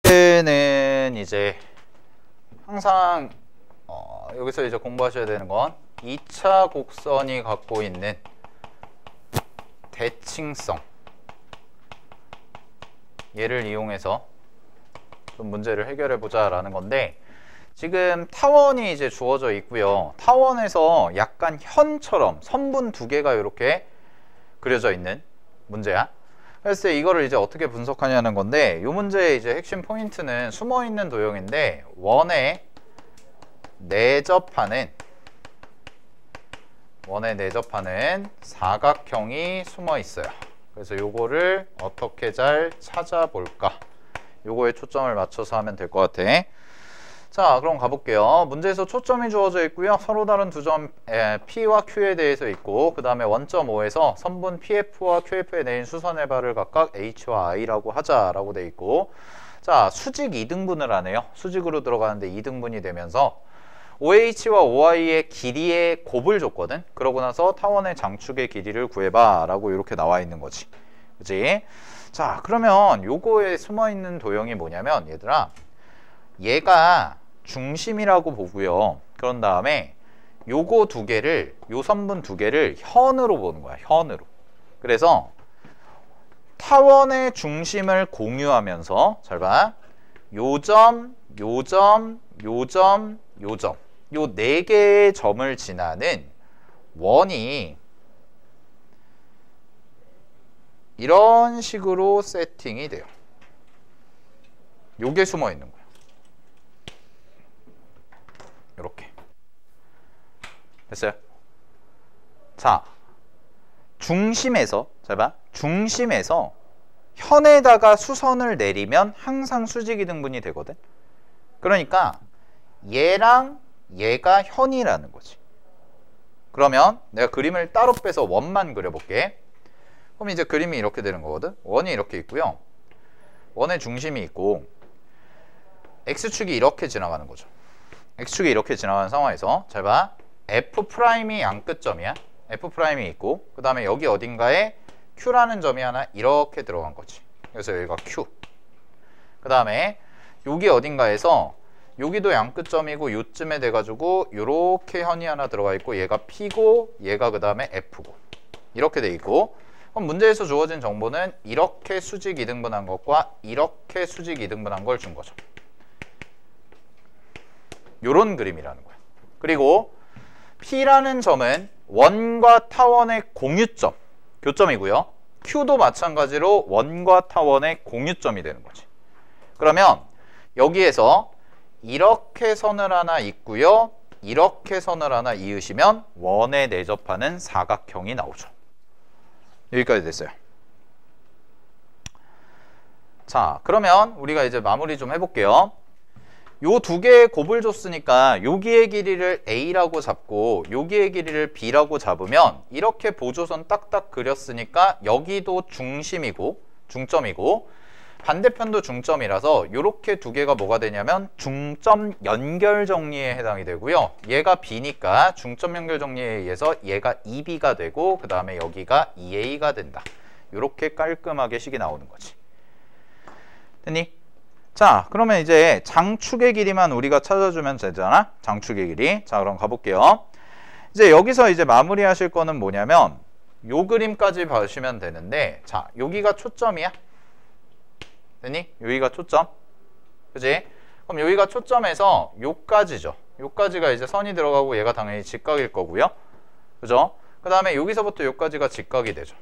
문제는 이제 항상 여기서 이제 공부하셔야 되는 건 2차 곡선이 갖고 있는 대칭성, 얘를 이용해서 좀 문제를 해결해 보자라는 건데, 지금 타원이 이제 주어져 있고요. 타원에서 약간 현처럼 선분 두 개가 이렇게 그려져 있는 문제야. 그래서 이거를 이제 어떻게 분석하냐는 건데, 이 문제의 이제 핵심 포인트는 숨어 있는 도형인데, 원에 내접하는 사각형이 숨어 있어요. 그래서 요거를 어떻게 잘 찾아볼까? 요거에 초점을 맞춰서 하면 될 것 같아. 자, 그럼 가볼게요. 문제에서 초점이 주어져 있고요. 서로 다른 두 점 P와 Q에 대해서 있고, 그 다음에 원점 5에서 선분 PF와 QF에 내린 수선의 발을 각각 H와 I라고 하자라고 돼 있고, 자, 수직 2등분을 하네요. 수직으로 들어가는데 2등분이 되면서 OH와 OI의 길이의 곱을 줬거든. 그러고 나서 타원의 장축의 길이를 구해봐 라고 이렇게 나와 있는 거지. 그치? 자, 그러면 요거에 숨어 있는 도형이 뭐냐면, 얘들아, 얘가 중심이라고 보고요. 그런 다음에 요거 두 개를, 요 선분 두 개를 현으로 보는 거야. 현으로. 그래서 타원의 중심을 공유하면서, 잘 봐, 요점, 요점, 요점, 요점, 요 네 개의 점을 지나는 원이 이런 식으로 세팅이 돼요. 요게 숨어 있는 거예요. 이렇게 됐어요? 자, 중심에서, 잘 봐, 중심에서 현에다가 수선을 내리면 항상 수직 이등분이 되거든. 그러니까 얘랑 얘가 현이라는 거지. 그러면 내가 그림을 따로 빼서 원만 그려볼게. 그럼 이제 그림이 이렇게 되는 거거든. 원이 이렇게 있고요, 원의 중심이 있고, X축이 이렇게 지나가는 거죠. X축이 이렇게 지나가는 상황에서, 잘 봐, F'이 양끝점이야. F'이 있고, 그 다음에 여기 어딘가에 Q라는 점이 하나 이렇게 들어간 거지. 그래서 여기가 Q. 그 다음에 여기 어딘가에서 여기도 양끝점이고 요쯤에 돼가지고 요렇게 현이 하나 들어가 있고, 얘가 P고 얘가 그 다음에 F고 이렇게 돼 있고, 그럼 문제에서 주어진 정보는 이렇게 수직 2등분한 것과 이렇게 수직 2등분한 걸 준 거죠. 요런 그림이라는 거야. 그리고 P라는 점은 원과 타원의 공유점, 교점이고요. Q도 마찬가지로 원과 타원의 공유점이 되는 거지. 그러면 여기에서 이렇게 선을 하나 잇고요, 이렇게 선을 하나 이으시면 원에 내접하는 사각형이 나오죠. 여기까지 됐어요. 자, 그러면 우리가 이제 마무리 좀 해볼게요. 요 두 개의 곱을 줬으니까 여기의 길이를 A라고 잡고 여기의 길이를 B라고 잡으면, 이렇게 보조선 딱딱 그렸으니까 여기도 중심이고 중점이고 반대편도 중점이라서 이렇게 두 개가 뭐가 되냐면 중점 연결 정리에 해당이 되고요. 얘가 B니까 중점 연결 정리에 의해서 얘가 2B가 되고, 그 다음에 여기가 2A가 된다. 이렇게 깔끔하게 식이 나오는 거지. 됐니? 자, 그러면 이제 장축의 길이만 우리가 찾아주면 되잖아. 장축의 길이. 자, 그럼 가볼게요. 이제 여기서 이제 마무리 하실 거는 뭐냐면 요 그림까지 봐주시면 되는데, 자, 여기가 초점이야. 됐니? 여기가 초점. 그지? 그럼 여기가 초점에서 요까지죠. 요까지가 이제 선이 들어가고 얘가 당연히 직각일 거고요. 그죠? 그 다음에 여기서부터 요까지가 직각이 되죠.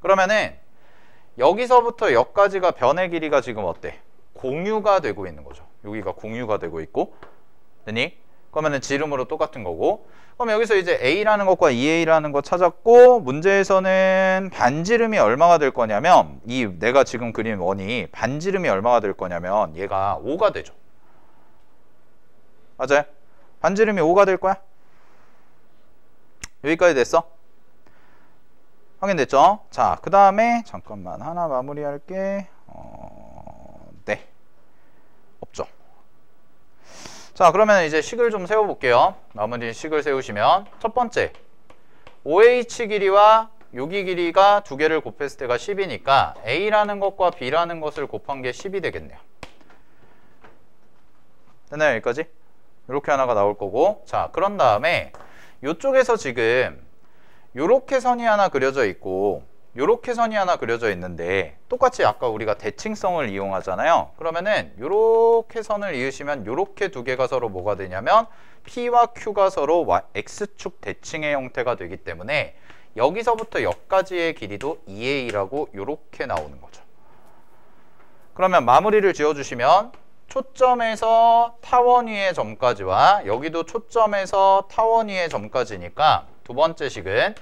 그러면은 여기서부터 여기까지가 변의 길이가 지금 어때? 공유가 되고 있는 거죠. 여기가 공유가 되고 있고. 됐니? 그러면은 지름으로 똑같은 거고. 그럼 여기서 이제 A라는 것과 2A라는 거 찾았고, 문제에서는 반지름이 얼마가 될 거냐면, 이 내가 지금 그린 원이 반지름이 얼마가 될 거냐면 얘가 5가 되죠. 맞아요? 반지름이 5가 될 거야. 여기까지 됐어? 확인됐죠? 자, 그 다음에 잠깐만 하나 마무리할게. 네, 없죠. 자, 그러면 이제 식을 좀 세워볼게요. 마무리 식을 세우시면, 첫 번째, OH 길이와 여기 길이가 두 개를 곱했을 때가 10이니까 A라는 것과 B라는 것을 곱한 게 10이 되겠네요. 됐나요? 여기까지? 이렇게 하나가 나올 거고. 자, 그런 다음에 이쪽에서 지금 요렇게 선이 하나 그려져 있고 요렇게 선이 하나 그려져 있는데 똑같이 아까 우리가 대칭성을 이용하잖아요. 그러면은 요렇게 선을 이으시면 요렇게 두 개가 서로 뭐가 되냐면 P와 Q가 서로 X축 대칭의 형태가 되기 때문에 여기서부터 여기까지의 길이도 2A라고 요렇게 나오는 거죠. 그러면 마무리를 지어주시면 초점에서 타원 위의 점까지와 여기도 초점에서 타원 위의 점까지니까 두 번째 식은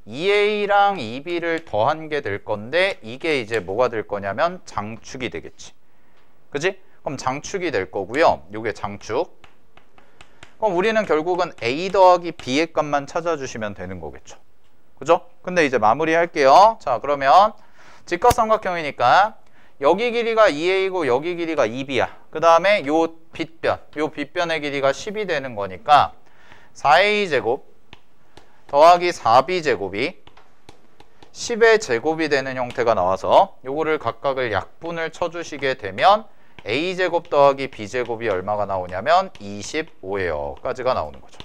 2A랑 2B를 더한 게 될 건데 이게 이제 뭐가 될 거냐면 장축이 되겠지. 그지? 그럼 장축이 될 거고요. 요게 장축. 그럼 우리는 결국은 A 더하기 B의 값만 찾아주시면 되는 거겠죠. 그죠? 근데 이제 마무리 할게요. 자, 그러면 직각삼각형이니까 여기 길이가 2A고 여기 길이가 2B야. 그 다음에 요 빗변의 길이가 10이 되는 거니까 4A제곱 더하기 4B제곱이 10의 제곱이 되는 형태가 나와서 요거를 각각을 약분을 쳐주시게 되면 A제곱 더하기 B제곱이 얼마가 나오냐면 25예요 까지가 나오는 거죠.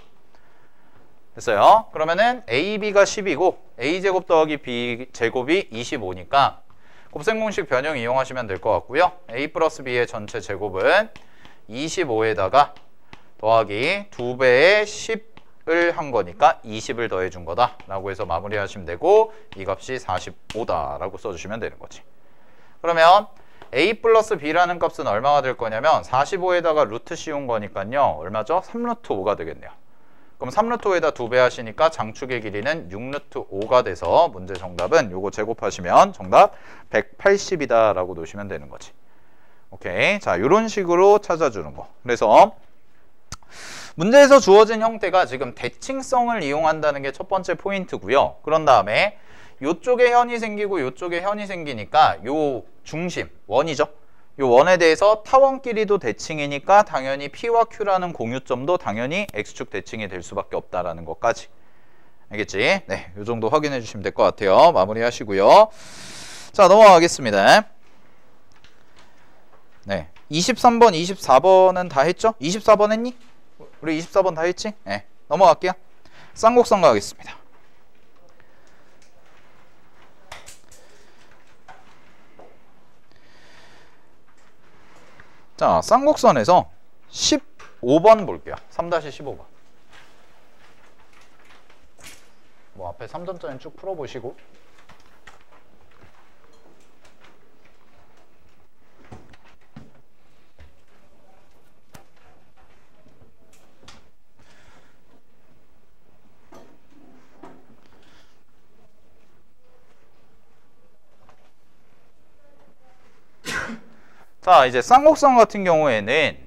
됐어요? 그러면은 AB가 10이고 A제곱 더하기 B제곱이 25니까 곱셈공식 변형 이용하시면 될 것 같고요. A 플러스 B의 전체 제곱은 25에다가 더하기 2배의 10을 한 거니까 20을 더해 준 거다 라고 해서 마무리하시면 되고 이 값이 45다 라고 써주시면 되는 거지. 그러면 A 플러스 B라는 값은 얼마가 될 거냐면 45에다가 루트 씌운 거니까요. 얼마죠? 3루트 5가 되겠네요. 그럼 3루트 5에다 2배 하시니까 장축의 길이는 6루트 5가 돼서 문제 정답은 요거 제곱하시면 정답 180이다 라고 놓으시면 되는 거지. 오케이. 자, 요런 식으로 찾아주는 거. 그래서 문제에서 주어진 형태가 지금 대칭성을 이용한다는 게 첫 번째 포인트고요. 그런 다음에 요쪽에 현이 생기고 요쪽에 현이 생기니까 요 중심, 원이죠. 요 원에 대해서 타원끼리도 대칭이니까 당연히 P와 Q라는 공유점도 당연히 X축 대칭이 될 수밖에 없다라는 것까지. 알겠지? 네, 요 정도 확인해 주시면 될 것 같아요. 마무리 하시고요. 자, 넘어가겠습니다. 네, 23번, 24번은 다 했죠? 24번 했니? 우리 24번 다 했지? 네, 넘어갈게요. 쌍곡선 가겠습니다. 자, 쌍곡선에서 15번 볼게요. 3-15번. 뭐 앞에 3점짜리 쭉 풀어보시고. 자, 이제 쌍곡선 같은 경우에는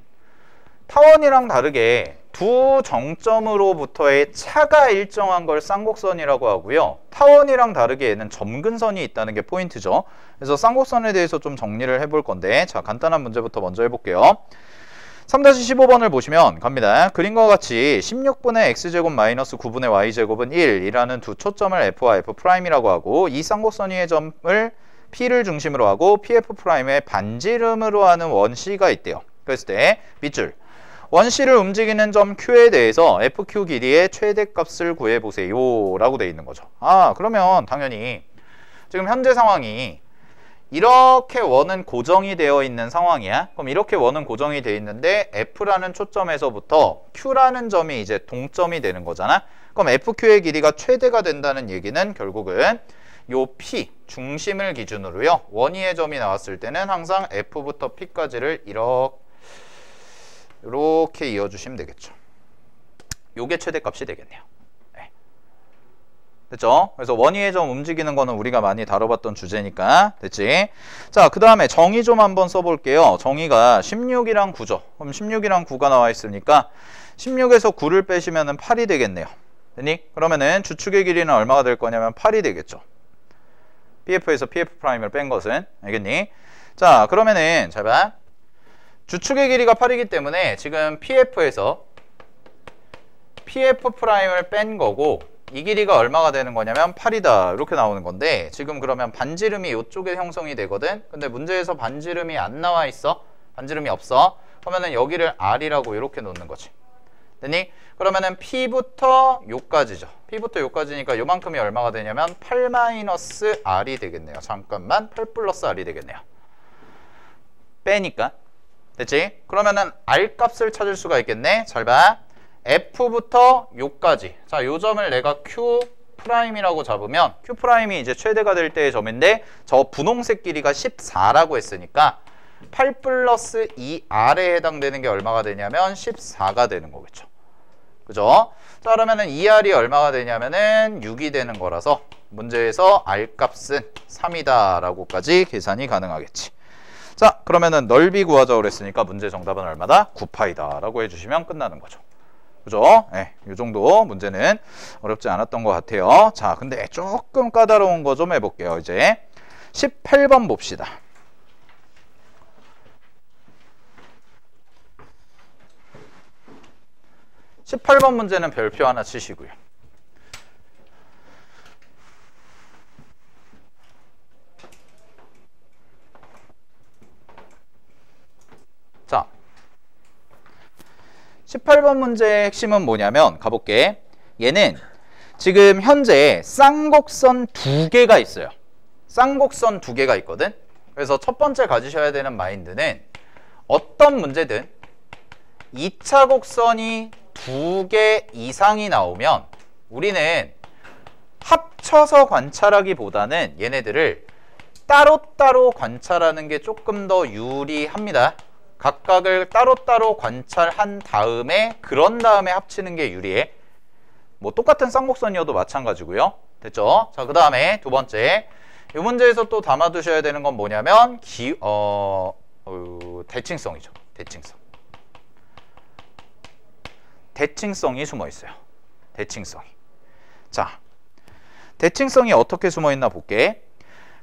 타원이랑 다르게 두 정점으로부터의 차가 일정한 걸 쌍곡선이라고 하고요. 타원이랑 다르게 얘는 점근선이 있다는 게 포인트죠. 그래서 쌍곡선에 대해서 좀 정리를 해볼 건데, 자, 간단한 문제부터 먼저 해볼게요. 3-15번을 보시면 갑니다. 그림과 같이 16분의 x제곱 마이너스 9분의 y제곱은 1이라는 두 초점을 f와 f'이라고 하고 이 쌍곡선 위의 점을 P를 중심으로 하고 PF'의 반지름으로 하는 원 C가 있대요. 그랬을 때 밑줄 원 C를 움직이는 점 Q에 대해서 FQ 길이의 최대값을 구해보세요 라고 돼 있는 거죠. 아, 그러면 당연히 지금 현재 상황이 이렇게 원은 고정이 되어 있는 상황이야. 그럼 이렇게 원은 고정이 되어 있는데 F라는 초점에서부터 Q라는 점이 이제 동점이 되는 거잖아. 그럼 FQ의 길이가 최대가 된다는 얘기는 결국은 요 P 중심을 기준으로요. 원위의 점이 나왔을 때는 항상 F부터 P까지를 이렇게 이어주시면 되겠죠. 요게 최대값이 되겠네요. 네. 됐죠? 그래서 원위의 점 움직이는 거는 우리가 많이 다뤄봤던 주제니까 됐지? 자, 그 다음에 정의 좀 한번 써볼게요. 정의가 16이랑 9죠. 그럼 16이랑 9가 나와 있으니까 16에서 9를 빼시면 8이 되겠네요. 됐니? 그러면은 주축의 길이는 얼마가 될 거냐면 8이 되겠죠. PF에서 PF'을 뺀 것은. 알겠니? 자, 그러면은 잘 봐. 주축의 길이가 8이기 때문에 지금 PF에서 PF'을 뺀 거고 이 길이가 얼마가 되는 거냐면 8이다 이렇게 나오는 건데 지금 그러면 반지름이 이쪽에 형성이 되거든. 근데 문제에서 반지름이 안 나와 있어. 반지름이 없어. 그러면은 여기를 R이라고 이렇게 놓는 거지. 됐니? 그러면은 P부터 요까지죠. P부터 요까지니까 요만큼이 얼마가 되냐면 8-R이 되겠네요. 잠깐만, 8 플러스 R이 되겠네요. 빼니까. 됐지? 그러면은 R 값을 찾을 수가 있겠네. 잘 봐. F부터 요까지. 자, 요 점을 내가 Q 프라임이라고 잡으면 Q 프라임이 이제 최대가 될 때의 점인데 저 분홍색 길이가 14라고 했으니까 8 플러스 2R에 해당되는 게 얼마가 되냐면 14가 되는 거겠죠. 그죠? 자, 그러면은 2R이 얼마가 되냐면은 6이 되는 거라서 문제에서 R 값은 3이다 라고까지 계산이 가능하겠지. 자, 그러면은 넓이 구하자고 그랬으니까 문제 정답은 얼마다? 9파이다 라고 해주시면 끝나는 거죠. 그죠? 네, 이 정도 문제는 어렵지 않았던 것 같아요. 자, 근데 조금 까다로운 거 좀 해볼게요. 이제 18번 봅시다. 18번 문제는 별표 하나 치시고요. 자, 18번 문제의 핵심은 뭐냐면 가볼게. 얘는 지금 현재 쌍곡선 2개가 있어요. 쌍곡선 2개가 있거든. 그래서 첫 번째 가지셔야 되는 마인드는 어떤 문제든 2차 곡선이 2개 이상이 나오면 우리는 합쳐서 관찰하기보다는 얘네들을 따로따로 관찰하는 게 조금 더 유리합니다. 각각을 따로따로 관찰한 다음에 그런 다음에 합치는 게 유리해. 뭐 똑같은 쌍곡선이어도 마찬가지고요. 됐죠? 자, 그 다음에 두 번째 이 문제에서 또 담아두셔야 되는 건 뭐냐면 대칭성이죠. 대칭성이 숨어 있어요. 대칭성이. 자, 대칭성이 어떻게 숨어 있나 볼게.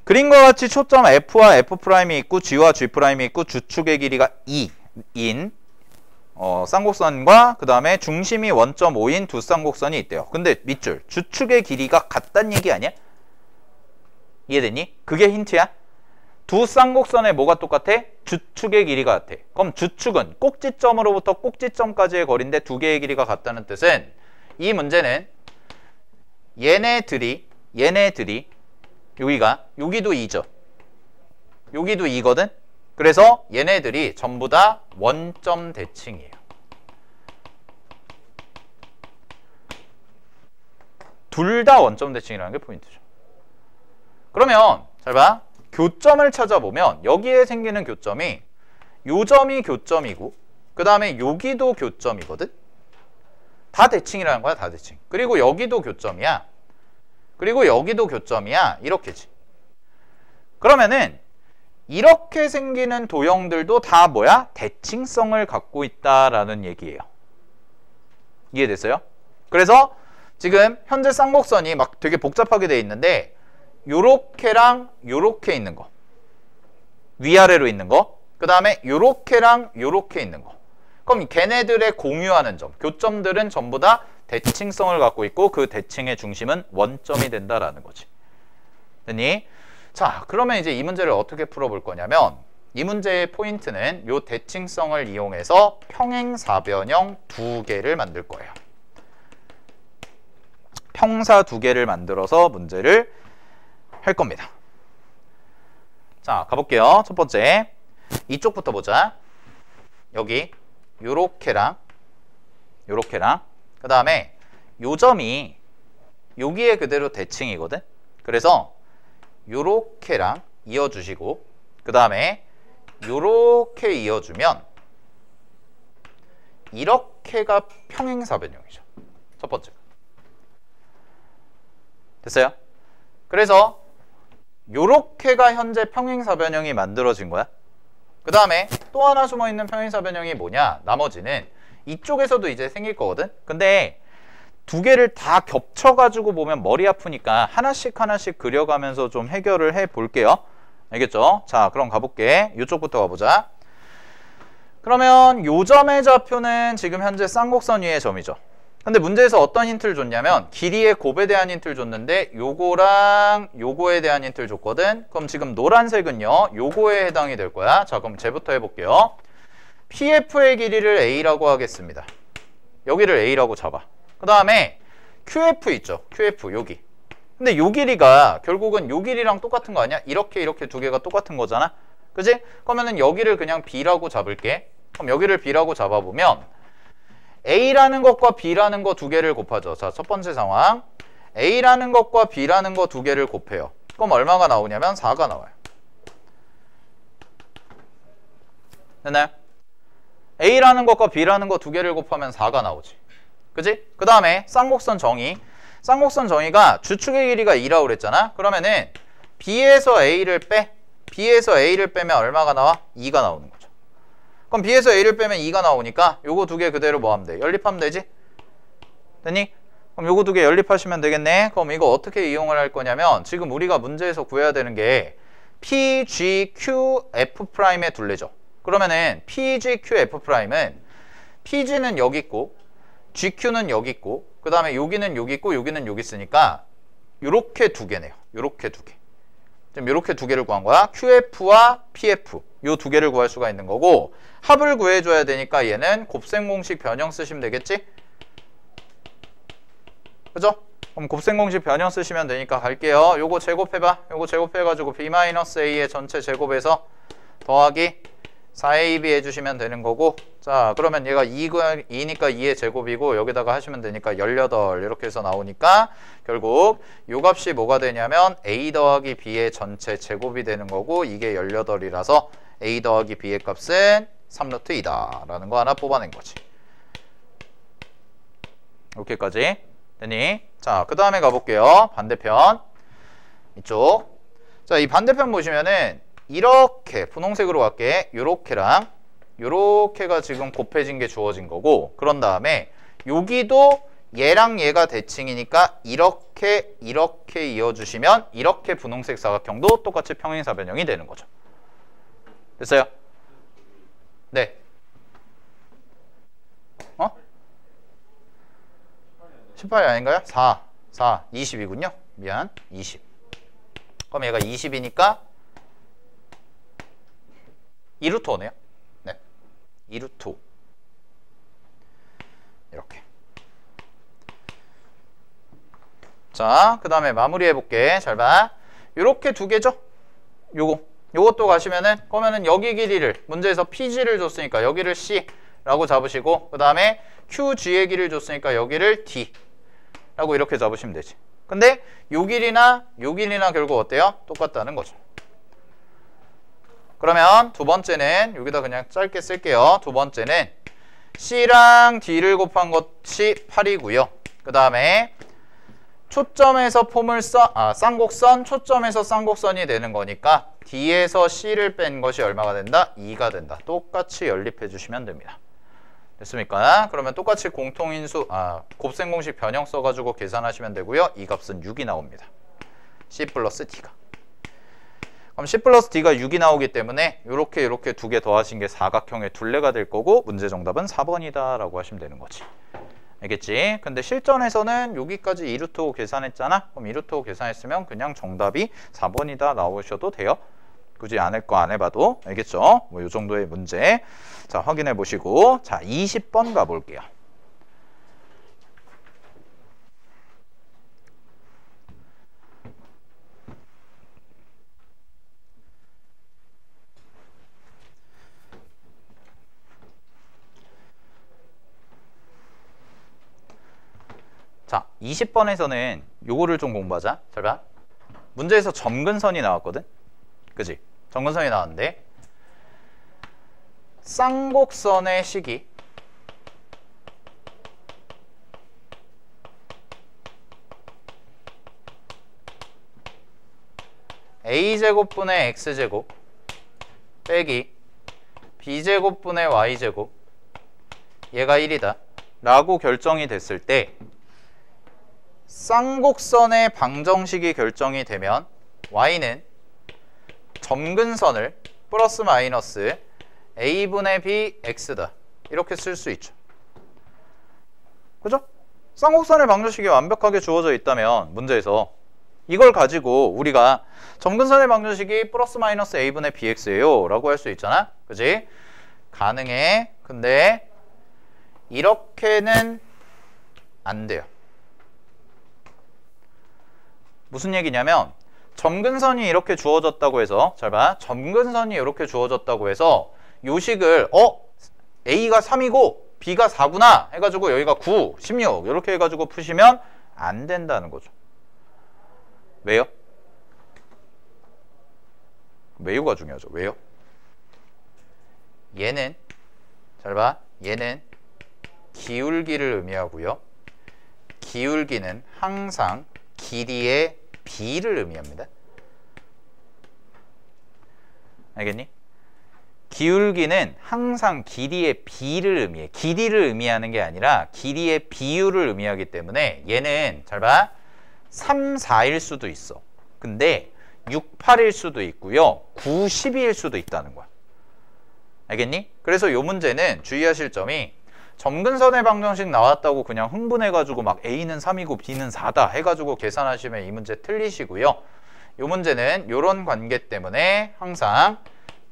그림과 같이 초점 F와 F'이 있고 G와 G'이 있고 주축의 길이가 2인 쌍곡선과 그 다음에 중심이 1.5인 두 쌍곡선이 있대요. 근데 밑줄 주축의 길이가 같다는 얘기 아니야? 이해됐니? 그게 힌트야. 두 쌍곡선에 뭐가 똑같아? 주축의 길이가 같아. 그럼 주축은 꼭지점으로부터 꼭지점까지의 거리인데 두 개의 길이가 같다는 뜻은 이 문제는 얘네들이 여기도 2죠. 여기도 2거든. 그래서 얘네들이 전부 다 원점 대칭이에요. 둘 다 원점 대칭이라는 게 포인트죠. 그러면 잘 봐. 교점을 찾아보면 여기에 생기는 교점이 요 점이 교점이고 그 다음에 여기도 교점이거든. 다 대칭이라는 거야. 다 대칭. 그리고 여기도 교점이야. 그리고 여기도 교점이야. 이렇게지. 그러면은 이렇게 생기는 도형들도 다 뭐야? 대칭성을 갖고 있다라는 얘기예요. 이해됐어요? 그래서 지금 현재 쌍곡선이 막 되게 복잡하게 돼 있는데 요렇게랑 요렇게 있는 거, 위아래로 있는 거, 그 다음에 요렇게랑 요렇게 있는 거. 그럼 걔네들의 공유하는 점, 교점들은 전부 다 대칭성을 갖고 있고 그 대칭의 중심은 원점이 된다라는 거지. 됐니? 자, 그러면 이제 이 문제를 어떻게 풀어볼 거냐면 이 문제의 포인트는 요 대칭성을 이용해서 평행사변형 2개를 만들 거예요. 평사 2개를 만들어서 문제를 할 겁니다. 자, 가볼게요. 첫 번째 이쪽부터 보자. 여기 요렇게랑 그 다음에 요 점이 여기에 그대로 대칭이거든. 그래서 요렇게랑 이어주시고 그 다음에 요렇게 이어주면 이렇게가 평행사변형이죠. 첫 번째. 됐어요? 그래서 요렇게가 현재 평행사변형이 만들어진 거야. 그 다음에 또 하나 숨어있는 평행사변형이 뭐냐? 나머지는 이쪽에서도 이제 생길 거거든. 근데 두 개를 다 겹쳐가지고 보면 머리 아프니까 하나씩 그려가면서 좀 해결을 해 볼게요. 알겠죠? 자, 그럼 가볼게. 이쪽부터 가보자. 그러면 요 점의 좌표는 지금 현재 쌍곡선 위의 점이죠. 근데 문제에서 어떤 힌트를 줬냐면 길이의 곱에 대한 힌트를 줬는데 요거랑 요거에 대한 힌트를 줬거든. 그럼 지금 노란색은요 요거에 해당이 될 거야. 자, 그럼 쟤부터 해볼게요. PF의 길이를 A라고 하겠습니다. 여기를 A라고 잡아. 그 다음에 QF 있죠. QF 여기. 근데 요 길이가 결국은 요 길이랑 똑같은 거 아니야? 이렇게 두 개가 똑같은 거잖아. 그지? 그러면은 여기를 그냥 B라고 잡을게. 그럼 여기를 B라고 잡아보면 A라는 것과 B라는 거 두 개를 곱하죠. 자, 첫 번째 상황. A라는 것과 B라는 거 두 개를 곱해요. 그럼 얼마가 나오냐면 4가 나와요. 됐나요? A라는 것과 B라는 거 두 개를 곱하면 4가 나오지. 그지? 그 다음에 쌍곡선 정의. 쌍곡선 정의가 주축의 길이가 2라고 그랬잖아. 그러면은 B에서 A를 빼. B에서 A를 빼면 얼마가 나와? 2가 나오는 거죠. 그럼 B에서 A를 빼면 2가 나오니까 요거 두 개 그대로 뭐 하면 돼? 연립하면 되지? 됐니? 그럼 요거 두 개 연립하시면 되겠네. 그럼 이거 어떻게 이용을 할 거냐면 지금 우리가 문제에서 구해야 되는 게 P, G, Q, F'의 둘레죠. 그러면은 P, G, Q, F'은 PG는 여기 있고 GQ는 여기 있고 그 다음에 여기는 여기 있고 여기는 여기 있으니까 요렇게 두 개네요. 요렇게 두 개. 지금 요렇게 두 개를 구한 거야. QF와 PF 요 두 개를 구할 수가 있는 거고 합을 구해줘야 되니까 얘는 곱셈 공식 변형 쓰시면 되겠지? 그죠? 그럼 곱셈 공식 변형 쓰시면 되니까 갈게요. 요거 제곱해봐. 요거 제곱해가지고 B-A의 전체 제곱에서 더하기 4AB 해주시면 되는 거고 자 그러면 얘가 2니까 2의 제곱이고 여기다가 하시면 되니까 18 이렇게 해서 나오니까 결국 요 값이 뭐가 되냐면 A 더하기 B의 전체 제곱이 되는 거고 이게 18이라서 A 더하기 B의 값은 3루트2다 라는 거 하나 뽑아낸 거지. 이렇게까지 됐니? 자 그 다음에 가볼게요. 반대편 이쪽. 자 이 반대편 보시면은 이렇게 분홍색으로 갈게. 요렇게랑 요렇게가 지금 곱해진 게 주어진 거고 그런 다음에 여기도 얘랑 얘가 대칭이니까 이렇게 이어주시면 이렇게 분홍색 사각형도 똑같이 평행사 변형이 되는 거죠. 됐어요? 네. 18이 아닌가요? 4, 20이군요. 미안, 20. 그럼 얘가 20이니까 2루트 5네요. 네, 2루트 5. 이렇게. 자, 그 다음에 마무리해 볼게. 잘 봐. 요렇게 두 개죠? 요것도 가시면은 그러면은 여기 길이를 문제에서 PG를 줬으니까 여기를 C라고 잡으시고 그 다음에 QG의 길이를 줬으니까 여기를 D 라고 이렇게 잡으시면 되지. 근데 요 길이나 결국 어때요? 똑같다는 거죠. 그러면 두 번째는 여기다 그냥 짧게 쓸게요. 두 번째는 C랑 D를 곱한 것이 8이고요. 그 다음에 초점에서 쌍곡선, 초점에서 쌍곡선이 되는 거니까 D에서 C를 뺀 것이 얼마가 된다? 2가 된다. 똑같이 연립해 주시면 됩니다. 됐습니까? 그러면 똑같이 공통인수, 곱셈 공식 변형 써가지고 계산하시면 되고요. 이 값은 6이 나옵니다. C 플러스 D가. 그럼 C 플러스 D가 6이 나오기 때문에 이렇게 두 개 더하신 게 사각형의 둘레가 될 거고 문제 정답은 4번이다 라고 하시면 되는 거지. 알겠지? 근데 실전에서는 여기까지 2루트 5 계산했잖아? 그럼 2루트 5 계산했으면 그냥 정답이 4번이다 나오셔도 돼요. 굳이 안 할 거 안 해봐도. 알겠죠? 뭐 요 정도의 문제. 자, 확인해 보시고. 자, 20번 가볼게요. 자, 20번에서는 요거를 좀 공부하자. 잘 봐. 문제에서 점근선이 나왔거든? 그지? 점근선이 나왔는데 쌍곡선의 식이 a제곱분의 x제곱 빼기 b제곱분의 y제곱 얘가 1이다 라고 결정이 됐을 때 쌍곡선의 방정식이 결정이 되면 y는 점근선을 플러스 마이너스 a분의 b x다 이렇게 쓸 수 있죠. 그죠? 쌍곡선의 방정식이 완벽하게 주어져 있다면 문제에서 이걸 가지고 우리가 점근선의 방정식이 플러스 마이너스 a분의 bx예요 라고 할 수 있잖아. 그지? 가능해. 근데 이렇게는 안 돼요. 무슨 얘기냐면 점근선이 이렇게 주어졌다고 해서 잘 봐. 점근선이 이렇게 주어졌다고 해서 요식을 A가 3이고 B가 4구나 해가지고 여기가 9, 16 이렇게 해가지고 푸시면 안 된다는 거죠. 왜요? 왜요가 중요하죠. 왜요? 얘는 잘 봐. 얘는 기울기를 의미하고요. 기울기는 항상 길이의 B를 의미합니다. 알겠니? 기울기는 항상 길이의 B를 의미해. 길이를 의미하는 게 아니라 길이의 비율을 의미하기 때문에 얘는 잘 봐. 3, 4일 수도 있어. 근데 6, 8일 수도 있고요. 9, 12일 수도 있다는 거야. 알겠니? 그래서 이 문제는 주의하실 점이 점근선의 방정식 나왔다고 그냥 흥분해가지고 막 A는 3이고 B는 4다 해가지고 계산하시면 이 문제 틀리시고요. 이 문제는 이런 관계 때문에 항상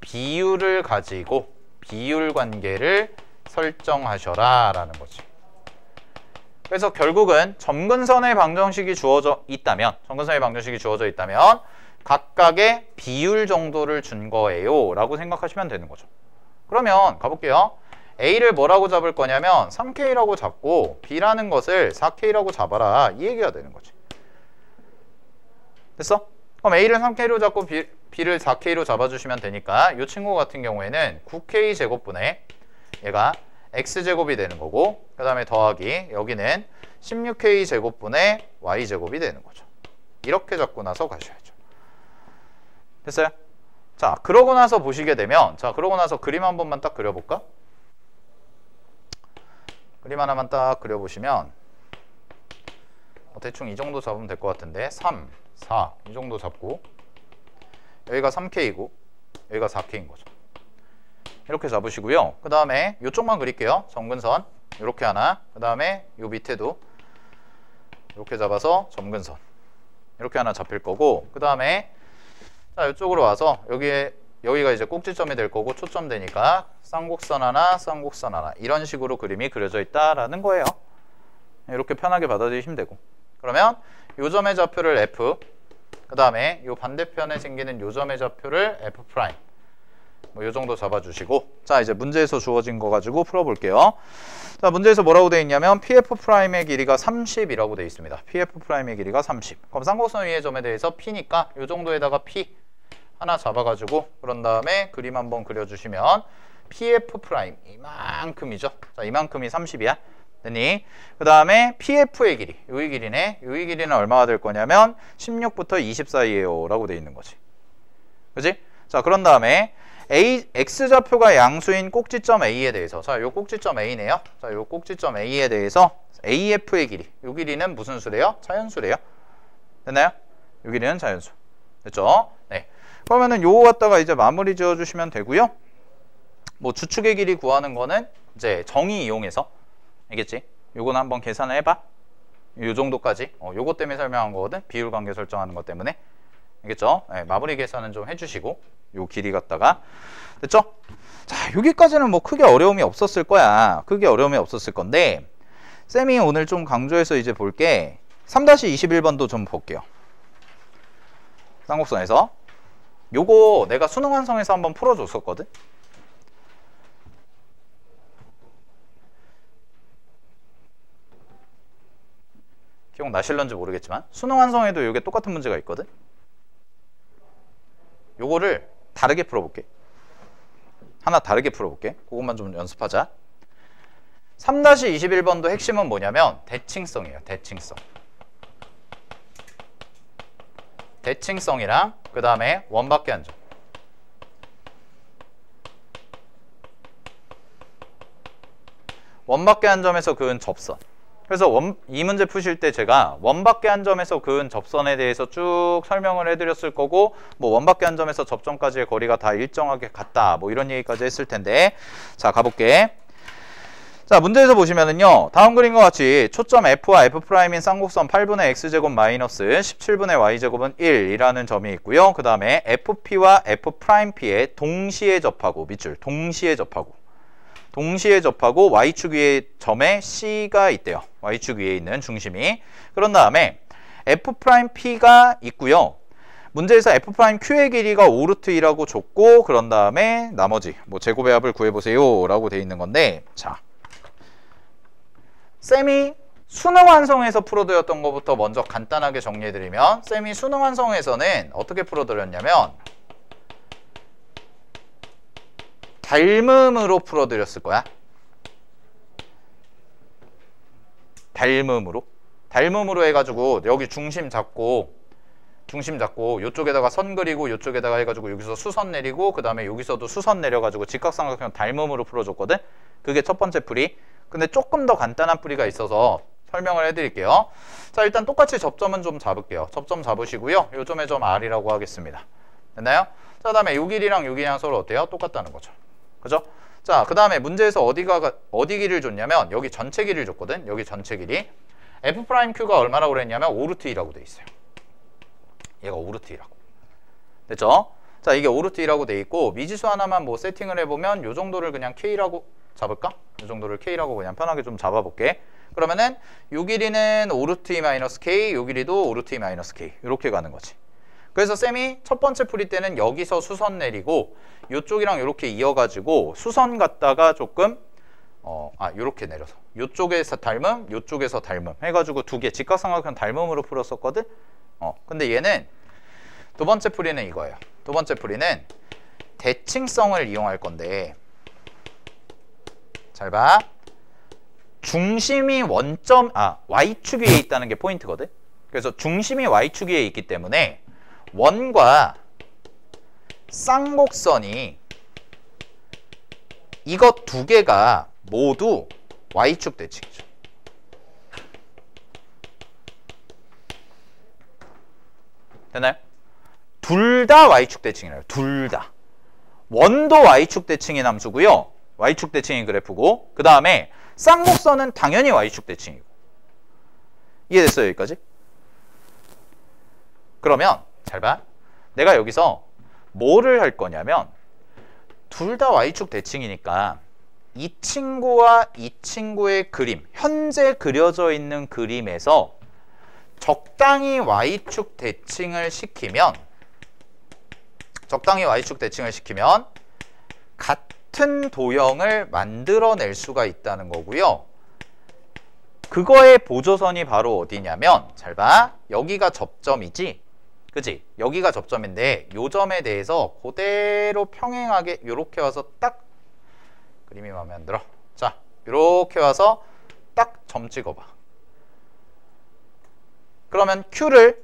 비율을 가지고 비율 관계를 설정하셔라 라는 거지. 그래서 결국은 점근선의 방정식이 주어져 있다면 각각의 비율 정도를 준 거예요 라고 생각하시면 되는 거죠. 그러면 가볼게요. A를 뭐라고 잡을 거냐면 3K라고 잡고 B라는 것을 4K라고 잡아라 이 얘기가 되는 거지. 됐어? 그럼 A를 3K로 잡고 B를 4K로 잡아주시면 되니까 이 친구 같은 경우에는 9K 제곱분의 얘가 X제곱이 되는 거고 그 다음에 더하기 여기는 16K 제곱분의 Y제곱이 되는 거죠. 이렇게 잡고 나서 가셔야죠. 됐어요? 자, 그러고 나서 보시게 되면 그러고 나서 그림 한 번만 딱 그려볼까? 그림 하나만 딱 그려보시면 대충 이 정도 잡으면 될 것 같은데 3, 4 이 정도 잡고 여기가 3K이고 여기가 4K인 거죠. 이렇게 잡으시고요. 그 다음에 이쪽만 그릴게요. 점근선 이렇게 하나 그 다음에 이 밑에도 이렇게 잡아서 점근선 이렇게 하나 잡힐 거고 그 다음에 자 이쪽으로 와서 여기가 이제 꼭지점이 될 거고 초점 되니까 쌍곡선 하나 쌍곡선 하나 이런 식으로 그림이 그려져 있다라는 거예요. 이렇게 편하게 받아들이시면 되고 그러면 요 점의 좌표를 F 그 다음에 요 반대편에 생기는 요 점의 좌표를 F' 뭐 요 정도 잡아주시고 자 이제 문제에서 주어진 거 가지고 풀어볼게요. 자 문제에서 뭐라고 되어 있냐면 PF'의 길이가 30이라고 되어 있습니다. PF'의 길이가 30 그럼 쌍곡선 위의 점에 대해서 P니까 요 정도에다가 P 하나 잡아가지고 그런 다음에 그림 한번 그려주시면 PF' 이만큼이죠. 자 이만큼이 30이야. 됐니? 그 다음에 PF의 길이 여기 길이네. 여기 길이는 얼마가 될 거냐면 16부터 20 사이에요 라고 되어 있는 거지. 그치? 자 그런 다음에 X좌표가 양수인 꼭지점 A에 대해서 자 요 꼭지점 A네요. 자 요 꼭지점 A에 대해서 AF의 길이 요 길이는 무슨 수래요? 자연수래요. 됐나요? 요 길이는 자연수. 됐죠? 네. 그러면은 요거 갖다가 이제 마무리 지어 주시면 되고요. 뭐 주축의 길이 구하는 거는 이제 정의 이용해서 알겠지? 요거는 한번 계산을 해봐. 요 정도까지. 요거 때문에 설명한 거거든. 비율 관계 설정하는 것 때문에. 알겠죠? 네, 마무리 계산은 좀 해주시고 요 길이 갖다가 됐죠? 자 여기까지는 뭐 크게 어려움이 없었을 거야. 크게 어려움이 없었을 건데 쌤이 오늘 좀 강조해서 이제 볼게 3-21번도 좀 볼게요. 쌍곡선에서 요거 내가 수능 완성해서 한번 풀어줬었거든. 기억나실런지 모르겠지만 수능 완성에도 요게 똑같은 문제가 있거든. 요거를 다르게 풀어볼게. 하나 다르게 풀어볼게. 그것만 좀 연습하자. 3-21번도 핵심은 뭐냐면 대칭성이에요. 대칭성. 대칭성이랑 그 다음에 원밖에 안 점. 원밖에 한 점에서 그은 접선. 그래서 이 문제 푸실 때 제가 원밖에 한 점에서 그은 접선에 대해서 쭉 설명을 해드렸을 거고 뭐 원밖에 한 점에서 접점까지의 거리가 다 일정하게 같다 뭐 이런 얘기까지 했을 텐데 자 가볼게. 자 문제에서 보시면은요 다음 그림과 같이 초점 F와 F'인 쌍곡선 8분의 X제곱 마이너스 17분의 Y제곱은 1이라는 점이 있고요. 그 다음에 FP와 F'P의 동시에 접하고 밑줄 동시에 접하고 동시에 접하고 y축 위에 점에 C가 있대요. y축 위에 있는 중심이. 그런 다음에 F'P가 있고요. 문제에서 F'Q의 길이가 5루트2라고 줬고 그런 다음에 나머지 뭐 제곱의 합을 구해보세요 라고 돼 있는 건데, 자, 쌤이 수능 완성에서 풀어드렸던 것부터 먼저 간단하게 정리해드리면, 쌤이 수능 완성에서는 어떻게 풀어드렸냐면 닮음으로 풀어드렸을 거야. 닮음으로 해가지고 여기 중심 잡고 요쪽에다가 선 그리고 요쪽에다가 해가지고 여기서 수선 내리고 그 다음에 여기서도 수선 내려가지고 직각삼각형 닮음으로 풀어줬거든. 그게 첫 번째 풀이. 근데 조금 더 간단한 풀이가 있어서 설명을 해드릴게요. 자, 일단 똑같이 접점은 좀 잡을게요. 접점 잡으시고요. 요점의 점 R이라고 하겠습니다. 됐나요? 자, 그 다음에 요 길이랑 요 길이랑 서로 어때요? 똑같다는 거죠. 그죠? 자, 그 다음에 문제에서 어디 길이를 줬냐면 여기 전체 길이를 줬거든. 여기 전체 길이. F'Q가 얼마라고 그랬냐면 5루트2라고 돼 있어요. 얘가 5루트2라고. 됐죠? 자, 이게 5루트2라고 돼 있고 미지수 하나만 뭐 세팅을 해보면 요 정도를 그냥 K라고 잡을까? 요 정도를 K라고 그냥 편하게 좀 잡아볼게. 그러면은 요 길이는 5루트2-K, 요 길이도 5루트2-K 이렇게 가는 거지. 그래서 쌤이 첫 번째 풀이 때는 여기서 수선 내리고 요쪽이랑 요렇게 이어가지고 수선 갔다가 조금 요렇게 내려서 요쪽에서 닮음, 요쪽에서 닮음 해가지고 두 개 직각삼각형 닮음으로 풀었었거든. 근데 얘는 두 번째 풀이는 이거예요. 두 번째 풀이는 대칭성을 이용할 건데, 잘 봐. 중심이 y축 위에 있다는 게 포인트거든. 그래서 중심이 y축 위에 있기 때문에 원과 쌍곡선이 이것 두 개가 모두 y축 대칭이죠. 됐나요? 둘 다 y축 대칭이래요. 둘 다. 원도 y축 대칭의 함수고요. y축 대칭의 그래프고, 그 다음에 쌍곡선은 당연히 y축 대칭이고. 이해됐어요? 여기까지? 그러면 잘 봐. 내가 여기서 뭐를 할 거냐면 둘 다 y축 대칭이니까 이 친구와 이 친구의 그림, 현재 그려져 있는 그림에서 적당히 y축 대칭을 시키면 같은 도형을 만들어낼 수가 있다는 거고요. 그거의 보조선이 바로 어디냐면, 잘 봐. 여기가 접점이지? 그지? 여기가 접점인데 요 점에 대해서 그대로 평행하게 요렇게 와서 딱, 그림이 마음에 안 들어. 자, 요렇게 와서 딱 점 찍어봐. 그러면 Q를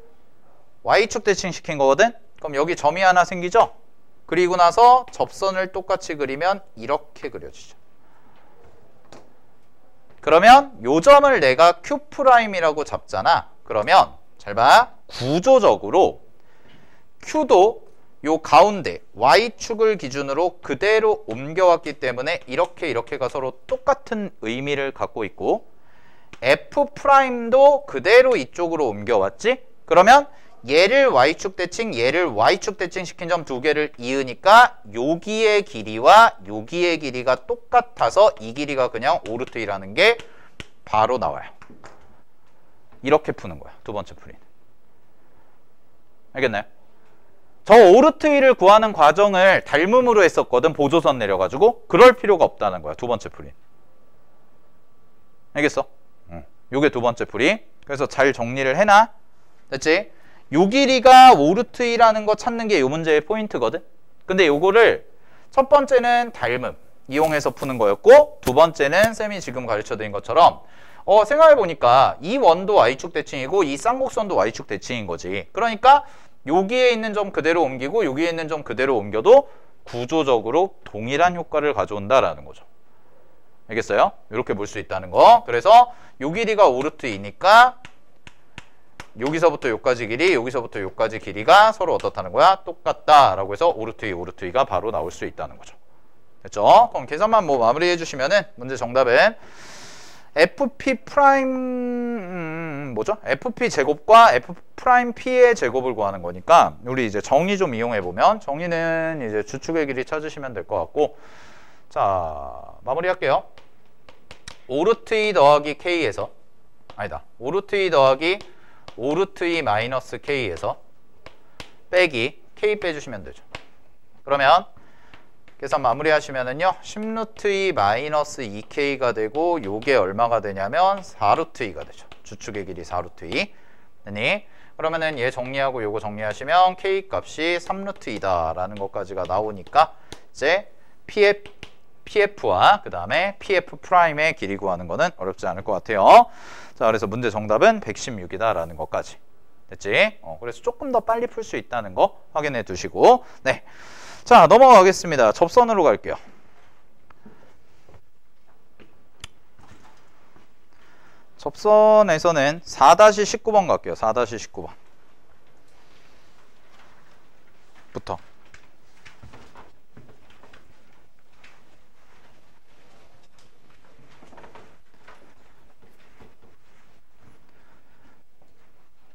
y축 대칭 시킨 거거든? 그럼 여기 점이 하나 생기죠? 그리고 나서 접선을 똑같이 그리면 이렇게 그려지죠. 그러면 요 점을 내가 Q'이라고 잡잖아. 그러면 잘 봐. 구조적으로 Q도 요 가운데 y축을 기준으로 그대로 옮겨왔기 때문에 이렇게가 서로 똑같은 의미를 갖고 있고, F'도 그대로 이쪽으로 옮겨왔지? 그러면 얘를 y축 대칭, 얘를 y축 대칭 시킨 점 두 개를 이으니까 여기의 길이와 여기의 길이가 똑같아서 이 길이가 그냥 5루트2라는 게 바로 나와요. 이렇게 푸는 거야. 두 번째 풀이는. 알겠나요? 저 5루트2를 구하는 과정을 닮음으로 했었거든. 보조선 내려가지고. 그럴 필요가 없다는 거야. 두 번째 풀이. 알겠어? 요게 두 번째 풀이. 그래서 잘 정리를 해놔. 됐지? 요 길이가 5루트2라는 거 찾는 게 요 문제의 포인트거든. 근데 요거를 첫 번째는 닮음 이용해서 푸는 거였고, 두 번째는 쌤이 지금 가르쳐드린 것처럼 생각해보니까 이 원도 y축 대칭이고 이 쌍곡선도 y축 대칭인 거지. 그러니까 여기에 있는 점 그대로 옮기고 여기에 있는 점 그대로 옮겨도 구조적으로 동일한 효과를 가져온다라는 거죠. 알겠어요? 이렇게 볼 수 있다는 거. 그래서 요 길이가 5루트2니까 여기서부터 여기까지 길이, 여기서부터 여기까지 길이가 서로 어떻다는 거야? 똑같다라고 해서 5루트2가 바로 나올 수 있다는 거죠. 됐죠? 그럼 계산만 뭐 마무리해 주시면은 문제 정답은 fp 프라임 뭐죠? fp 제곱과 f 프라임 p의 제곱을 구하는 거니까 우리 이제 정의 좀 이용해 보면, 정의는 이제 주축의 길이 찾으시면 될 것 같고, 자, 마무리할게요. 5루트 2 더하기 K에서 아니다. 5루트 2 더하기 5루트 2 마이너스 K에서 빼기 K 빼주시면 되죠. 그러면 계산 마무리하시면은요 10루트 2 마이너스 2K가 되고 요게 얼마가 되냐면 4루트 2가 되죠. 주축의 길이 4루트 2. 됐니? 그러면은 얘 정리하고 요거 정리하시면 K 값이 3루트 2다 라는 것까지가 나오니까 이제 PF와 그 다음에 PF 프라임의 길이 구하는 거는 어렵지 않을 것 같아요. 자, 그래서 문제 정답은 116이다 라는 것까지. 됐지? 그래서 조금 더 빨리 풀 수 있다는 거 확인해 두시고. 네. 자, 넘어가겠습니다. 접선으로 갈게요. 접선에서는 4-19번 갈게요. 4-19번 부터.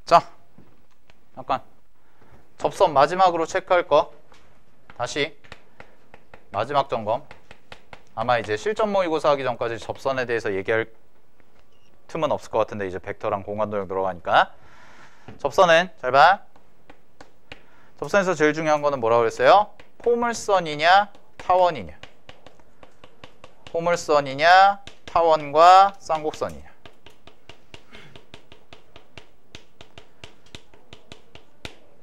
자, 잠깐 접선 마지막으로 체크할 거 다시 마지막 점검. 아마 이제 실전 모의고사 하기 전까지 접선에 대해서 얘기할 틈은 없을 것 같은데 이제 벡터랑 공간도형 들어가니까. 접선은 잘 봐. 접선에서 제일 중요한 거는 뭐라고 그랬어요? 포물선이냐 타원이냐. 포물선이냐 타원과 쌍곡선이냐.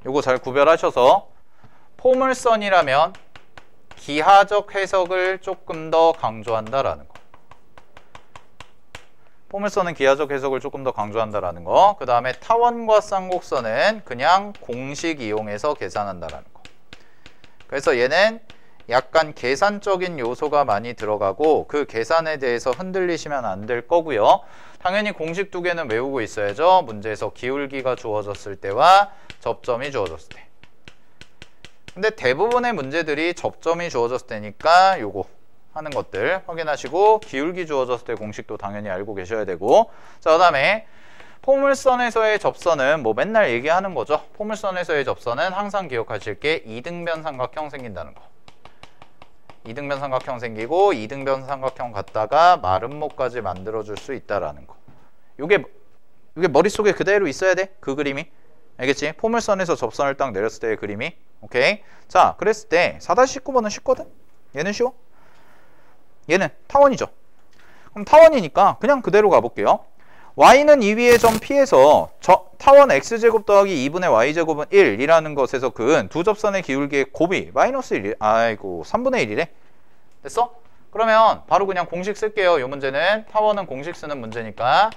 요거 잘 구별하셔서 포물선이라면 기하적 해석을 조금 더 강조한다라는 거. 포물선은 기하적 해석을 조금 더 강조한다라는 거. 그 다음에 타원과 쌍곡선은 그냥 공식 이용해서 계산한다라는 거. 그래서 얘는 약간 계산적인 요소가 많이 들어가고 그 계산에 대해서 흔들리시면 안 될 거고요. 당연히 공식 두 개는 외우고 있어야죠. 문제에서 기울기가 주어졌을 때와 접점이 주어졌을 때. 근데 대부분의 문제들이 접점이 주어졌을 때니까 요거 하는 것들 확인하시고 기울기 주어졌을 때 공식도 당연히 알고 계셔야 되고. 자, 그 다음에 포물선에서의 접선은 뭐 맨날 얘기하는 거죠. 포물선에서의 접선은 항상 기억하실 게 이등변 삼각형 생긴다는 거. 이등변 삼각형 생기고 이등변 삼각형 갖다가 마름모까지 만들어줄 수 있다라는 거. 요게 머릿속에 그대로 있어야 돼. 그 그림이. 알겠지? 포물선에서 접선을 딱 내렸을 때의 그림이. 오케이? 자, 그랬을 때 4-19번은 쉽거든? 얘는 쉬워? 얘는 타원이죠. 그럼 타원이니까 그냥 그대로 가볼게요. y는 이 위의 점 P에서 타원 x제곱 더하기 2분의 y제곱은 1이라는 것에서 근 두 접선의 기울기의 곱이 마이너스 1이 아이고 3분의 1이래. 됐어? 그러면 바로 그냥 공식 쓸게요. 이 문제는 타원은 공식 쓰는 문제니까.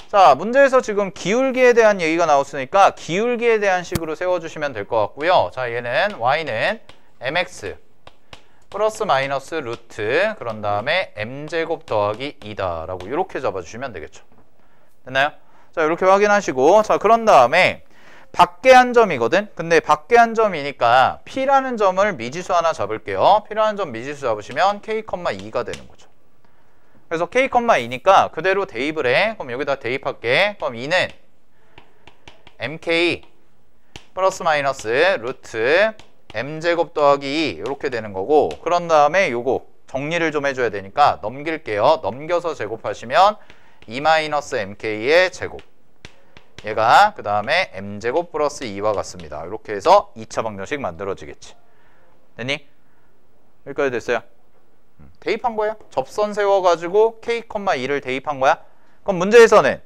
자, 문제에서 지금 기울기에 대한 얘기가 나왔으니까 기울기에 대한 식으로 세워주시면 될 것 같고요. 자, 얘는 y는 mx 플러스 마이너스 루트 그런 다음에 m제곱 더하기 2다 라고 이렇게 잡아주시면 되겠죠. 됐나요? 자, 이렇게 확인하시고, 자, 그런 다음에 밖에 한 점이거든. 근데 밖에 한 점이니까 P라는 점을 미지수 하나 잡을게요. P라는 점 미지수 잡으시면 K,2가 되는 거죠. 그래서 K,2니까 그대로 대입을 해. 그럼 여기다 대입할게. 그럼 2는 MK 플러스 마이너스 루트 M제곱 더하기 2 이렇게 되는 거고, 그런 다음에 요거 정리를 좀 해줘야 되니까 넘길게요. 넘겨서 제곱하시면 2-MK의 제곱, 얘가 그 다음에 M제곱 플러스 2와 같습니다. 이렇게 해서 2차 방정식 만들어지겠지. 됐니? 여기까지 됐어요. 대입한 거예요. 접선 세워가지고 K,2를 대입한 거야. 그럼 문제에서는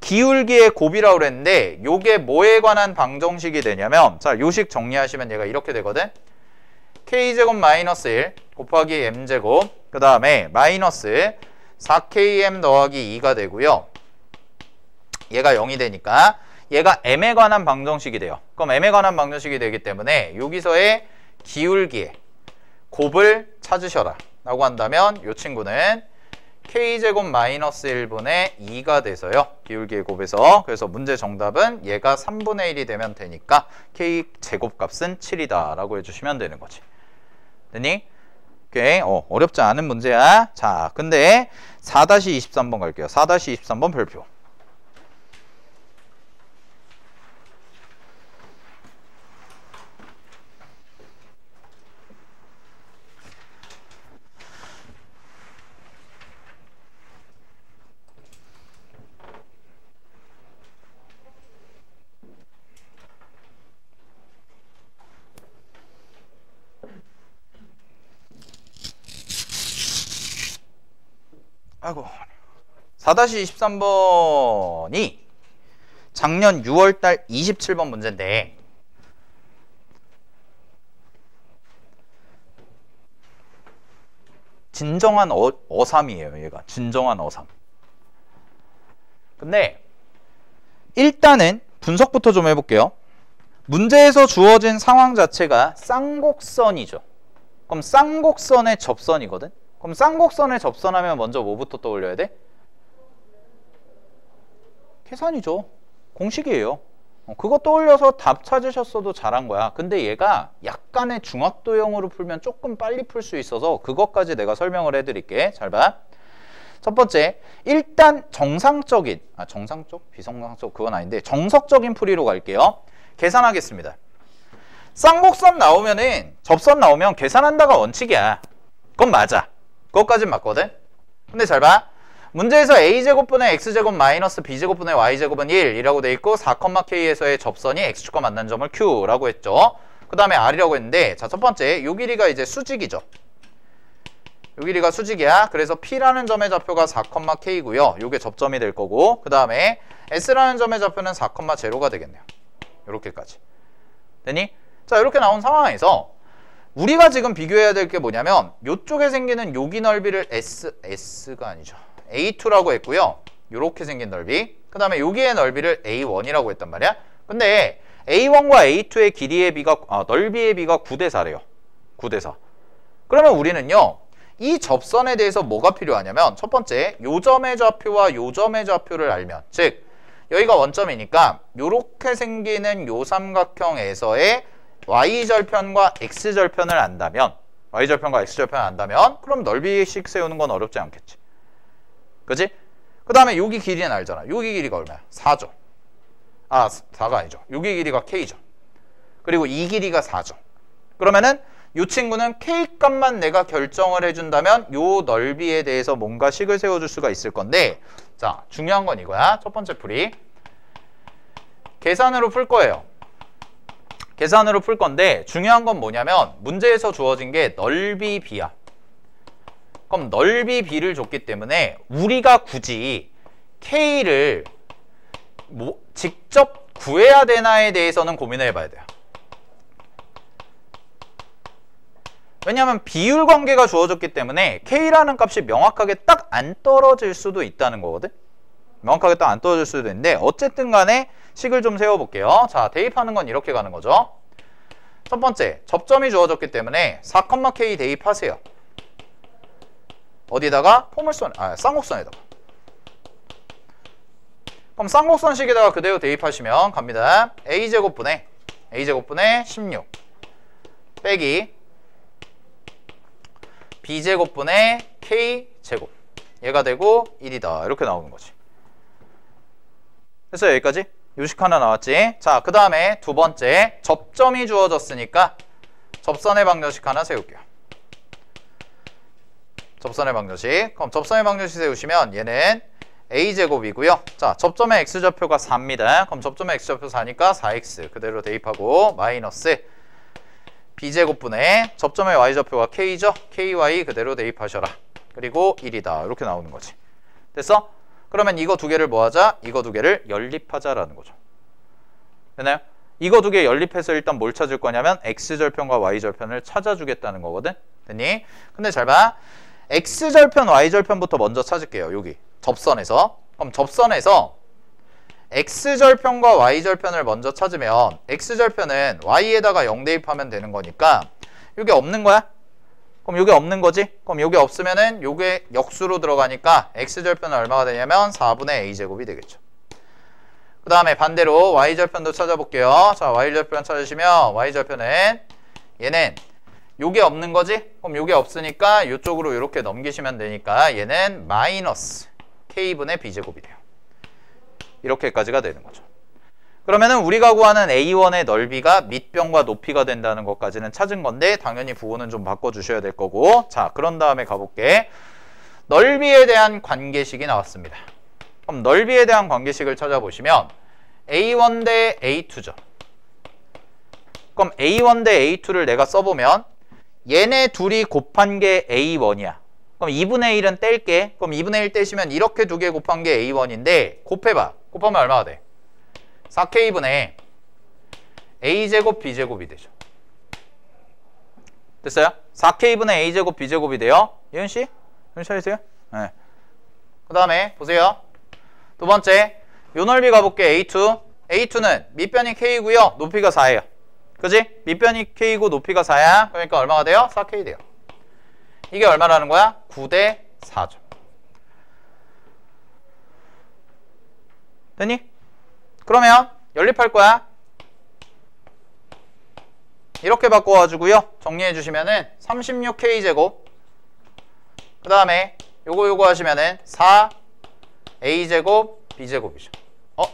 기울기의 곱이라고 그랬는데 요게 뭐에 관한 방정식이 되냐면, 자, 요식 정리하시면 얘가 이렇게 되거든. K제곱 마이너스 1 곱하기 M제곱 그 다음에 마이너스 4km 더하기 2가 되고요. 얘가 0이 되니까 얘가 M에 관한 방정식이 돼요. 그럼 M에 관한 방정식이 되기 때문에 여기서의 기울기의 곱을 찾으셔라 라고 한다면 이 친구는 K제곱 마이너스 1분의 2가 돼서요. 기울기의 곱에서. 그래서 문제 정답은 얘가 3분의 1이 되면 되니까 K제곱 값은 7이다 라고 해주시면 되는 거지. 됐니? 오케이. 어렵지 않은 문제야. 자, 근데 4-23번 갈게요. 4-23번 별표. 아이고 4-23번이 작년 6월달 27번 문제인데 진정한 어삼이에요. 얘가 진정한 어삼. 근데 일단은 분석부터 좀 해볼게요. 문제에서 주어진 상황 자체가 쌍곡선이죠. 그럼 쌍곡선의 접선이거든. 그럼 쌍곡선의 접선하면 먼저 뭐부터 떠올려야 돼? 계산이죠. 공식이에요. 그거 떠올려서 답 찾으셨어도 잘한 거야. 근데 얘가 약간의 중학도형으로 풀면 조금 빨리 풀 수 있어서 그것까지 내가 설명을 해드릴게. 잘 봐. 첫 번째, 일단 정상적인, 정상적? 비정상적? 그건 아닌데 정석적인 풀이로 갈게요. 계산하겠습니다. 쌍곡선 나오면은 접선 나오면 계산한다가 원칙이야. 그건 맞아. 그것까진 맞거든. 근데 잘 봐. 문제에서 a제곱분의 x제곱 마이너스 b제곱분의 y제곱은 1이라고 돼 있고 4,k에서의 접선이 x축과 만난 점을 q라고 했죠. 그 다음에 r이라고 했는데 자, 첫 번째 요 길이가 이제 수직이죠. 요 길이가 수직이야. 그래서 p라는 점의 좌표가 4,k고요. 요게 접점이 될 거고 그 다음에 s라는 점의 좌표는 4,0가 되겠네요. 요렇게까지. 되니? 자, 이렇게 나온 상황에서 우리가 지금 비교해야 될 게 뭐냐면 요쪽에 생기는 여기 넓이를 S가 아니죠. A2라고 했고요. 요렇게 생긴 넓이. 그 다음에 여기의 넓이를 A1이라고 했단 말이야. 근데 A1과 A2의 길이의 비가, 넓이의 비가 9대4래요. 9대4. 그러면 우리는요. 이 접선에 대해서 뭐가 필요하냐면 첫 번째, 요 점의 좌표와 요 점의 좌표를 알면 즉 여기가 원점이니까 요렇게 생기는 요 삼각형에서의 y절편과 x절편을 안다면 y절편과 x절편을 안다면 그럼 넓이식 세우는 건 어렵지 않겠지. 그지? 그 다음에 여기 길이는 알잖아. 여기 길이가 얼마야? 4죠. 4가 아니죠. 여기 길이가 k죠. 그리고 이 길이가 4죠. 그러면은 이 친구는 k 값만 내가 결정을 해준다면 요 넓이에 대해서 뭔가 식을 세워줄 수가 있을 건데 자, 중요한 건 이거야. 첫 번째 풀이 계산으로 풀 거예요. 계산으로 풀 건데 중요한 건 뭐냐면 문제에서 주어진 게 넓이 b야. 그럼 넓이 b를 줬기 때문에 우리가 굳이 k를 직접 구해야 되나에 대해서는 고민을 해봐야 돼요. 왜냐하면 비율 관계가 주어졌기 때문에 k라는 값이 명확하게 딱 안 떨어질 수도 있다는 거거든. 명확하게 딱 안 떨어질 수도 있는데 어쨌든 간에 식을 좀 세워볼게요. 자, 대입하는 건 이렇게 가는 거죠. 첫 번째, 접점이 주어졌기 때문에 4,k 대입하세요. 어디다가? 포물선, 쌍곡선에다가. 그럼 쌍곡선식에다가 그대로 대입하시면 갑니다. a제곱분의 16 빼기 b제곱분의 k제곱 얘가 되고 1이다. 이렇게 나오는 거지. 됐어요? 여기까지? 요식 하나 나왔지? 자, 그 다음에 두 번째 접점이 주어졌으니까 접선의 방정식 하나 세울게요. 접선의 방정식. 그럼 접선의 방정식 세우시면 얘는 a제곱이고요. 자, 접점의 x좌표가 4입니다. 그럼 접점의 x좌표 4니까 4x 그대로 대입하고 마이너스 b제곱분의 접점의 y좌표가 k죠. ky 그대로 대입하셔라. 그리고 1이다. 이렇게 나오는 거지. 됐어? 그러면 이거 두 개를 뭐 하자? 이거 두 개를 연립하자라는 거죠. 되나요? 이거 두 개 연립해서 일단 뭘 찾을 거냐면 x절편과 y절편을 찾아주겠다는 거거든. 됐니? 근데 잘 봐. x절편, y절편부터 먼저 찾을게요. 여기 접선에서. 그럼 접선에서 x절편과 y절편을 먼저 찾으면 x절편은 y에다가 0 대입하면 되는 거니까 이게 없는 거야? 그럼 이게 없는 거지? 그럼 이게 없으면은 이게 역수로 들어가니까 x절편은 얼마가 되냐면 4분의 a제곱이 되겠죠. 그 다음에 반대로 y절편도 찾아볼게요. 자, y절편 찾으시면 y절편은 얘는 요게 없는 거지? 그럼 요게 없으니까 이쪽으로 이렇게 넘기시면 되니까 얘는 마이너스 k분의 b제곱이 돼요. 이렇게까지가 되는 거죠. 그러면은 우리가 구하는 A1의 넓이가 밑변과 높이가 된다는 것까지는 찾은 건데 당연히 부호는 좀 바꿔주셔야 될 거고 자, 그런 다음에 가볼게. 넓이에 대한 관계식이 나왔습니다. 그럼 넓이에 대한 관계식을 찾아보시면 A1 대 A2죠. 그럼 A1 대 A2를 내가 써보면 얘네 둘이 곱한 게 A1이야. 그럼 2분의 1은 뗄게. 그럼 2분의 1 떼시면 이렇게 두 개 곱한 게 A1인데 곱해봐. 곱하면 얼마가 돼? 4K분의 A제곱 B제곱이 되죠. 됐어요? 4K분의 A제곱 B제곱이 돼요. 예은씨? 예은 찾으세요? 네. 그 다음에 보세요. 두 번째 요 넓이 가볼게. A2. A2는 밑변이 K고요. 높이가 4예요. 그지? 밑변이 K고 높이가 4야. 그러니까 얼마가 돼요? 4K 돼요. 이게 얼마라는 거야? 9대 4죠. 됐니? 그러면 연립할 거야. 이렇게 바꿔가지고요. 정리해 주시면은 36K제곱 그 다음에 요거 하시면은 4A제곱 B제곱이죠.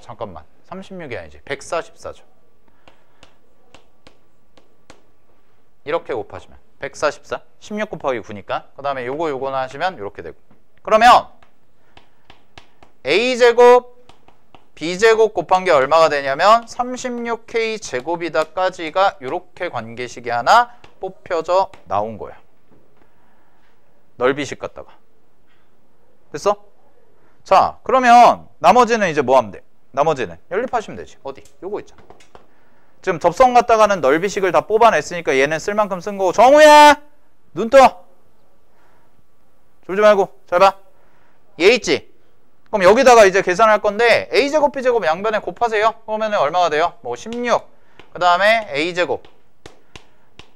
잠깐만. 36이 아니지. 144죠. 이렇게 곱하시면 144. 16 곱하기 9니까. 그 다음에 요거는 하시면 이렇게 되고. 그러면 A제곱 B제곱 곱한 게 얼마가 되냐면 36K제곱이다까지가 이렇게 관계식이 하나 뽑혀져 나온 거야. 넓이식 갖다가. 됐어? 자, 그러면 나머지는 이제 뭐 하면 돼? 나머지는 연립하시면 되지. 어디? 요거 있잖아. 지금 접선 갖다가는 넓이식을 다 뽑아냈으니까 얘는 쓸 만큼 쓴 거고. 정우야! 눈 떠! 졸지 말고 잘 봐. 얘 있지? 그럼 여기다가 이제 계산할 건데 A제곱 B제곱 양변에 곱하세요. 그러면 얼마가 돼요? 뭐 16. 그 다음에 A제곱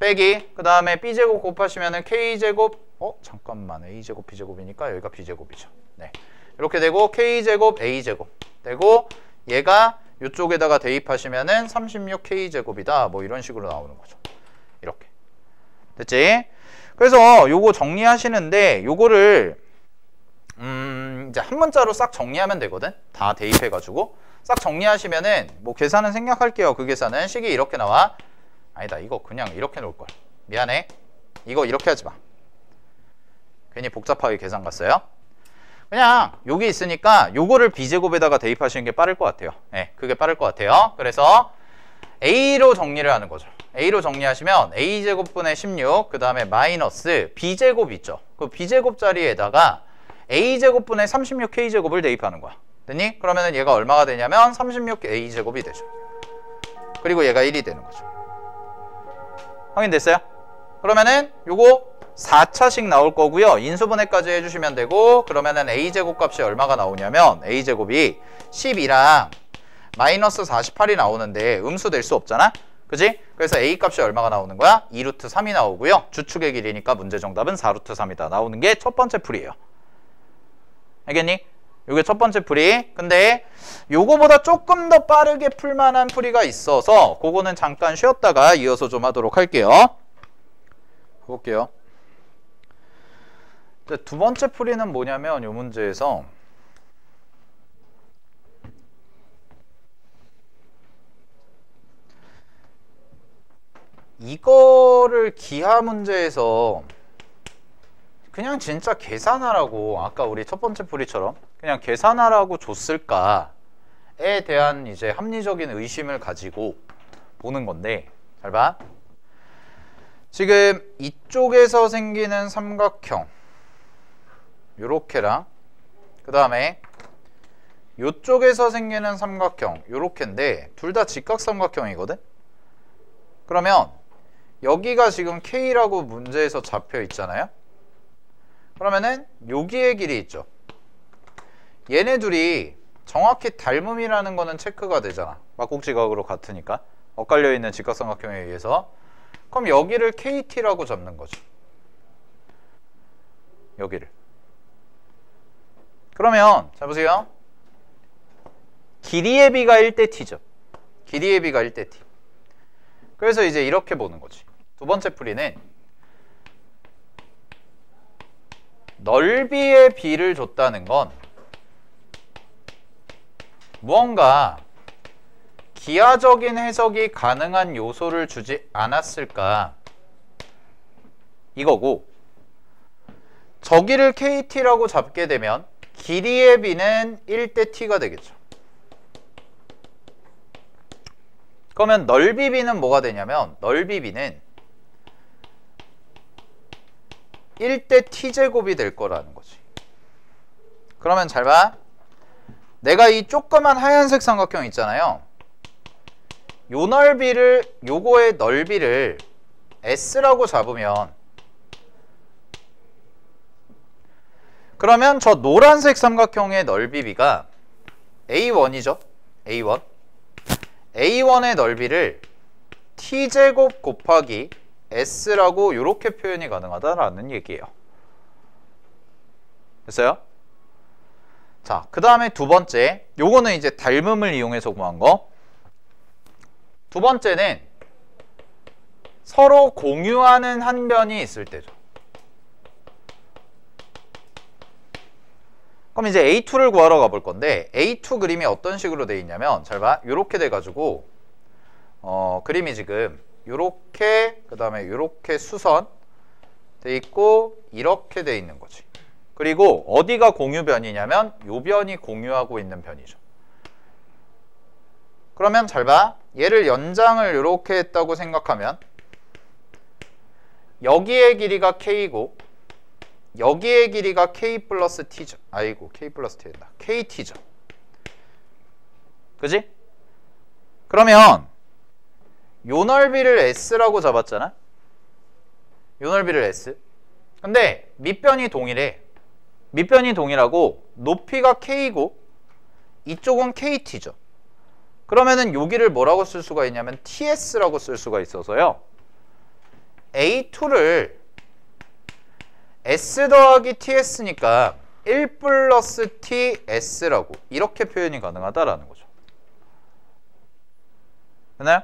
빼기 그 다음에 B제곱 곱하시면은 K제곱 잠깐만. A제곱 B제곱이니까 여기가 B제곱이죠. 네. 이렇게 되고 K제곱 A제곱 되고 얘가 이쪽에다가 대입하시면은 36K제곱이다. 뭐 이런 식으로 나오는 거죠. 이렇게. 됐지? 그래서 요거 정리하시는데 요거를 이제 한 문자로 싹 정리하면 되거든. 다 대입해가지고 싹 정리하시면은 뭐 계산은 생략할게요. 그 계산은 식이 이렇게 나와. 아니다. 이거 그냥 이렇게 놓을걸. 미안해. 이거 이렇게 하지 마. 괜히 복잡하게 계산 갔어요. 그냥 여기 있으니까 요거를 B제곱에다가 대입하시는 게 빠를 것 같아요. 네, 그게 빠를 것 같아요. 그래서 A로 정리를 하는 거죠. A로 정리하시면 A제곱분의 16, 그 다음에 마이너스 B제곱 있죠. 그 B제곱 자리에다가 A제곱분의 36K제곱을 대입하는 거야. 됐니? 그러면은 얘가 얼마가 되냐면 36A제곱이 되죠. 그리고 얘가 1이 되는 거죠. 확인됐어요? 그러면은 요거 4차식 나올 거고요. 인수분해까지 해주시면 되고, 그러면은 A제곱 값이 얼마가 나오냐면 A제곱이 12랑 마이너스 48이 나오는데 음수 될 수 없잖아? 그지? 그래서 A 값이 얼마가 나오는 거야? 2루트 3이 나오고요. 주축의 길이니까 문제 정답은 4루트 3이다. 나오는 게 첫 번째 풀이에요. 알겠니? 요게 첫 번째 풀이. 근데 요거보다 조금 더 빠르게 풀만한 풀이가 있어서 그거는 잠깐 쉬었다가 이어서 좀 하도록 할게요. 볼게요. 두 번째 풀이는 뭐냐면 요 문제에서 이거를 기하 문제에서 그냥 진짜 계산하라고, 아까 우리 첫 번째 풀이처럼 그냥 계산하라고 줬을까에 대한 이제 합리적인 의심을 가지고 보는 건데, 잘 봐. 지금 이쪽에서 생기는 삼각형 요렇게랑 그 다음에 요쪽에서 생기는 삼각형 요렇게인데 둘 다 직각삼각형이거든? 그러면 여기가 지금 K라고 문제에서 잡혀 있잖아요? 그러면은 여기의 길이 있죠. 얘네 둘이 정확히 닮음이라는 거는 체크가 되잖아. 막국지각으로 같으니까. 엇갈려 있는 직각삼각형에 의해서. 그럼 여기를 KT라고 잡는 거죠. 여기를. 그러면 자 보세요. 길이의 비가 1대 t죠. 길이의 비가 1대 t. 그래서 이제 이렇게 보는 거지. 두 번째 풀이는 넓이의 비를 줬다는 건 무언가 기하적인 해석이 가능한 요소를 주지 않았을까 이거고, 저기를 KT라고 잡게 되면 길이의 비는 1대 t가 되겠죠. 그러면 넓이 비는 뭐가 되냐면 넓이 비는 1대 t제곱이 될 거라는 거지. 그러면 잘 봐. 내가 이 조그만 하얀색 삼각형 있잖아요. 요 넓이를, 요거의 넓이를 s라고 잡으면, 그러면 저 노란색 삼각형의 넓이 b가 a1이죠. a1. a1의 넓이를 t제곱 곱하기 s라고 이렇게 표현이 가능하다라는 얘기예요. 됐어요? 자, 그 다음에 두 번째, 요거는 이제 닮음을 이용해서 구한 거. 두 번째는 서로 공유하는 한 변이 있을 때죠. 그럼 이제 A2를 구하러 가볼 건데, A2 그림이 어떤 식으로 돼 있냐면, 잘 봐. 요렇게 돼가지고 그림이 지금 요렇게, 그 다음에 요렇게 수선 돼 있고 이렇게 돼 있는 거지. 그리고 어디가 공유 변이냐면 요 변이 공유하고 있는 변이죠. 그러면 잘 봐. 얘를 연장을 이렇게 했다고 생각하면 여기의 길이가 k고 여기의 길이가 k 플러스 t죠. 아이고, k 플러스 t 된다. kt죠. 그지? 그러면 요 넓이를 s라고 잡았잖아. 요 넓이를 s. 근데 밑변이 동일해. 밑변이 동일하고 높이가 k고 이쪽은 kt죠. 그러면은 여기를 뭐라고 쓸 수가 있냐면 ts라고 쓸 수가 있어서요. A2를 s 더하기 ts니까 1 플러스 ts라고 이렇게 표현이 가능하다라는 거죠. 됐나요?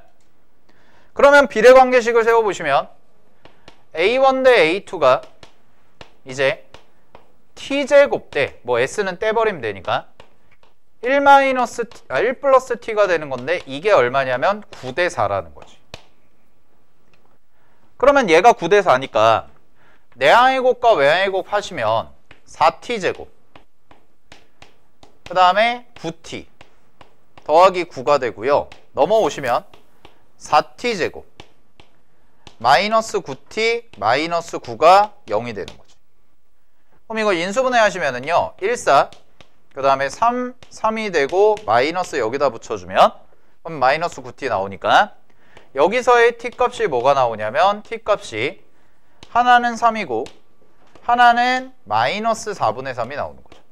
그러면 비례관계식을 세워보시면 a1 대 a2가 이제 t제곱 대, 뭐 s는 떼버리면 되니까 1 플러스 t가 되는 건데 이게 얼마냐면 9대 4라는 거지. 그러면 얘가 9대 4니까 내항의 곱과 외항의 곱 하시면 4t제곱 그 다음에 9t 더하기 9가 되고요. 넘어오시면 4t제곱 마이너스 9t 마이너스 9가 0이 되는 거죠. 그럼 이거 인수분해 하시면은요 1, 4 그 다음에 3, 3이 되고 마이너스 여기다 붙여주면 그럼 마이너스 9t 나오니까 여기서의 t 값이 뭐가 나오냐면 t 값이 하나는 3이고 하나는 마이너스 4분의 3이 나오는 거죠.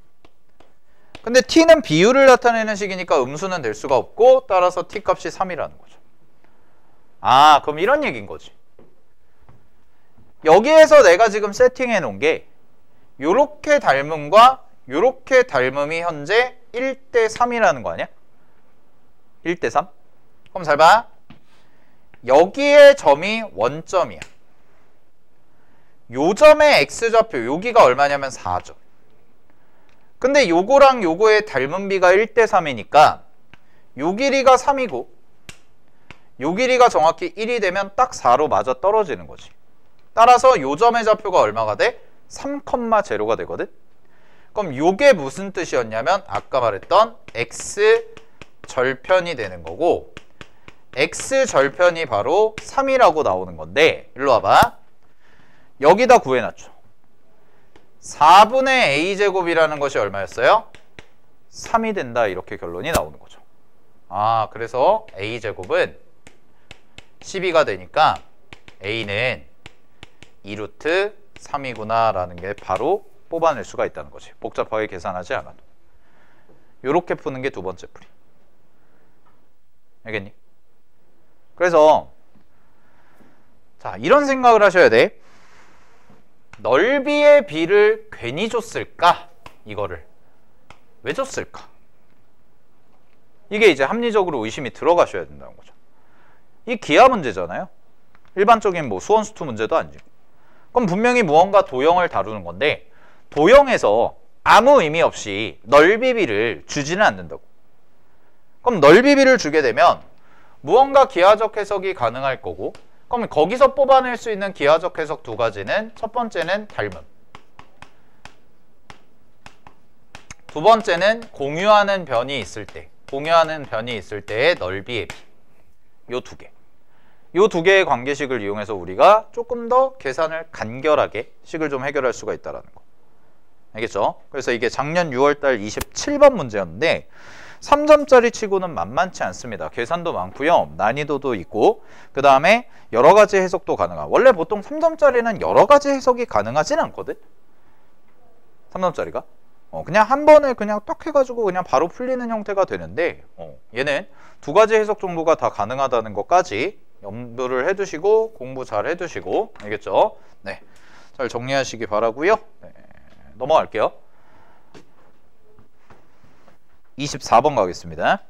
근데 t는 비율을 나타내는 식이니까 음수는 될 수가 없고 따라서 t 값이 3이라는 거죠. 아, 그럼 이런 얘기인 거지. 여기에서 내가 지금 세팅해 놓은 게 요렇게 닮음과 요렇게 닮음이 현재 1대 3이라는 거 아니야? 1대 3? 그럼 잘 봐. 여기에 점이 원점이야. 요 점의 x좌표 여기가 얼마냐면 4죠. 근데 요거랑 요거의 닮은 비가 1대 3이니까 요 길이가 3이고 요 길이가 정확히 1이 되면 딱 4로 맞아 떨어지는 거지. 따라서 요 점의 좌표가 얼마가 돼? 3,0가 되거든. 그럼 요게 무슨 뜻이었냐면 아까 말했던 x 절편이 되는 거고 x 절편이 바로 3이라고 나오는 건데 일로 와봐. 여기다 구해놨죠. 4분의 a제곱이라는 것이 얼마였어요? 3이 된다 이렇게 결론이 나오는 거죠. 아, 그래서 a제곱은 12가 되니까 a는 2루트 3이구나 라는 게 바로 뽑아낼 수가 있다는 거지. 복잡하게 계산하지 않아도. 요렇게 푸는 게 두 번째 풀이. 알겠니? 그래서 자, 이런 생각을 하셔야 돼. 넓이의 비를 괜히 줬을까? 이거를 왜 줬을까? 이게 이제 합리적으로 의심이 들어가셔야 된다는 거죠. 이 기하 문제잖아요. 일반적인 뭐 수원수투 문제도 아니고. 그럼 분명히 무언가 도형을 다루는 건데 도형에서 아무 의미 없이 넓이비를 주지는 않는다고. 그럼 넓이비를 주게 되면 무언가 기하적 해석이 가능할 거고 그럼 거기서 뽑아낼 수 있는 기하적 해석 두 가지는 첫 번째는 닮음 두 번째는 공유하는 변이 있을 때 공유하는 변이 있을 때의 넓이의 비 요 두 개. 요 두 개의 관계식을 이용해서 우리가 조금 더 계산을 간결하게 식을 좀 해결할 수가 있다는 거. 알겠죠? 그래서 이게 작년 6월달 27번 문제였는데 3점짜리 치고는 만만치 않습니다. 계산도 많고요. 난이도도 있고 그 다음에 여러 가지 해석도 가능하고 원래 보통 3점짜리는 여러 가지 해석이 가능하진 않거든? 3점짜리가? 그냥 한 번에 그냥 딱 해가지고 그냥 바로 풀리는 형태가 되는데 얘는 두 가지 해석 정도가 다 가능하다는 것까지 염두를 해두시고 공부 잘 해두시고 알겠죠? 네, 잘 정리하시기 바라고요. 네, 넘어갈게요. 24번 가겠습니다.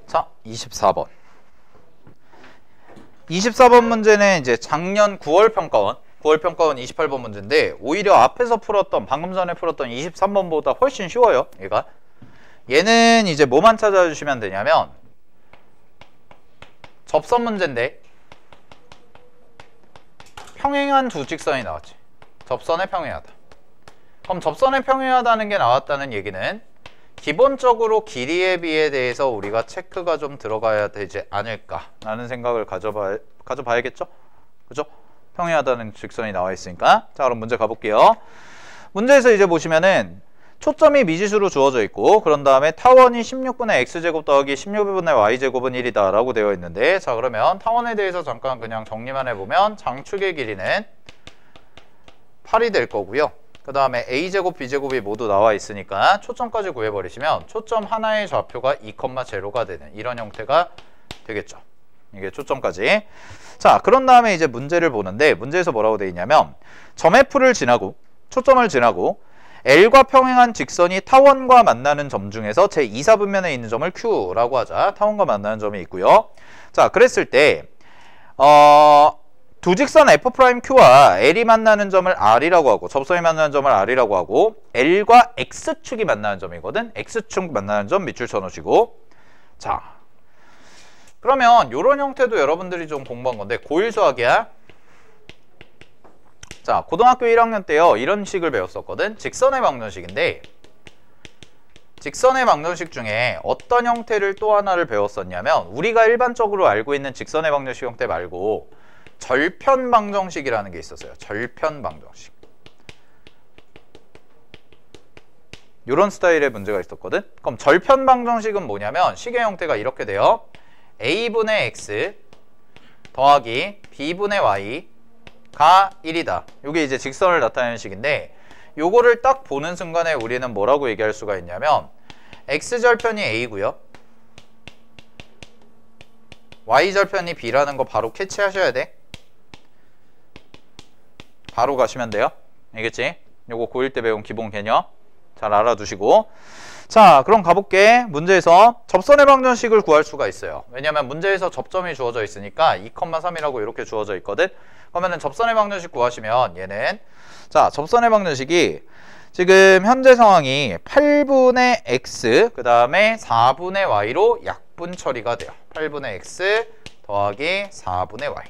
자, 24번. 24번 문제는 이제 작년 9월 평가원 28번 문제인데 오히려 앞에서 풀었던 방금 전에 풀었던 23번보다 훨씬 쉬워요. 얘는 이제 뭐만 찾아주시면 되냐면 접선 문제인데 평행한 두 직선이 나왔지. 접선에 평행하다. 그럼 접선에 평행하다는 게 나왔다는 얘기는 기본적으로 길이의 비에 대해서 우리가 체크가 좀 들어가야 되지 않을까라는 생각을 가져봐야겠죠? 그죠? 평행하다는 직선이 나와 있으니까. 자, 그럼 문제 가볼게요. 문제에서 이제 보시면은 초점이 미지수로 주어져 있고 그런 다음에 타원이 16분의 x제곱 더하기 16분의 y제곱은 1이다 라고 되어 있는데 자, 그러면 타원에 대해서 잠깐 그냥 정리만 해보면 장축의 길이는 8이 될 거고요. 그 다음에 a제곱 b제곱이 모두 나와 있으니까 초점까지 구해버리시면 초점 하나의 좌표가 2,0가 되는 이런 형태가 되겠죠. 이게 초점까지. 자, 그런 다음에 이제 문제를 보는데 문제에서 뭐라고 되어 있냐면 점 F를 지나고 초점을 지나고 L과 평행한 직선이 타원과 만나는 점 중에서 제2사분면에 있는 점을 Q라고 하자. 타원과 만나는 점이 있고요. 자, 그랬을 때 두 직선 F'Q와 L이 만나는 점을 R이라고 하고 접선이 만나는 점을 R이라고 하고 L과 X축이 만나는 점이거든. X축 만나는 점 밑줄 쳐놓으시고 자, 그러면 이런 형태도 여러분들이 좀 공부한 건데 고1 수학이야. 자, 고등학교 1학년 때요 이런 식을 배웠었거든. 직선의 방정식인데 직선의 방정식 중에 어떤 형태를 또 하나를 배웠었냐면 우리가 일반적으로 알고 있는 직선의 방정식 형태 말고 절편 방정식이라는 게 있었어요. 절편 방정식. 이런 스타일의 문제가 있었거든. 그럼 절편 방정식은 뭐냐면 식의 형태가 이렇게 돼요. a분의 x 더하기 b분의 y가 1이다. 이게 이제 직선을 나타내는 식인데 요거를 딱 보는 순간에 우리는 뭐라고 얘기할 수가 있냐면 x절편이 a고요. y절편이 b라는 거 바로 캐치하셔야 돼. 바로 가시면 돼요. 알겠지? 요거 고1 때 배운 기본 개념 잘 알아두시고 자, 그럼 가볼게. 문제에서 접선의 방정식을 구할 수가 있어요. 왜냐면 문제에서 접점이 주어져 있으니까 2,3이라고 이렇게 주어져 있거든. 그러면은 접선의 방정식 구하시면 얘는 자, 접선의 방정식이 지금 현재 상황이 8분의 x 그 다음에 4분의 y로 약분 처리가 돼요. 8분의 x 더하기 4분의 y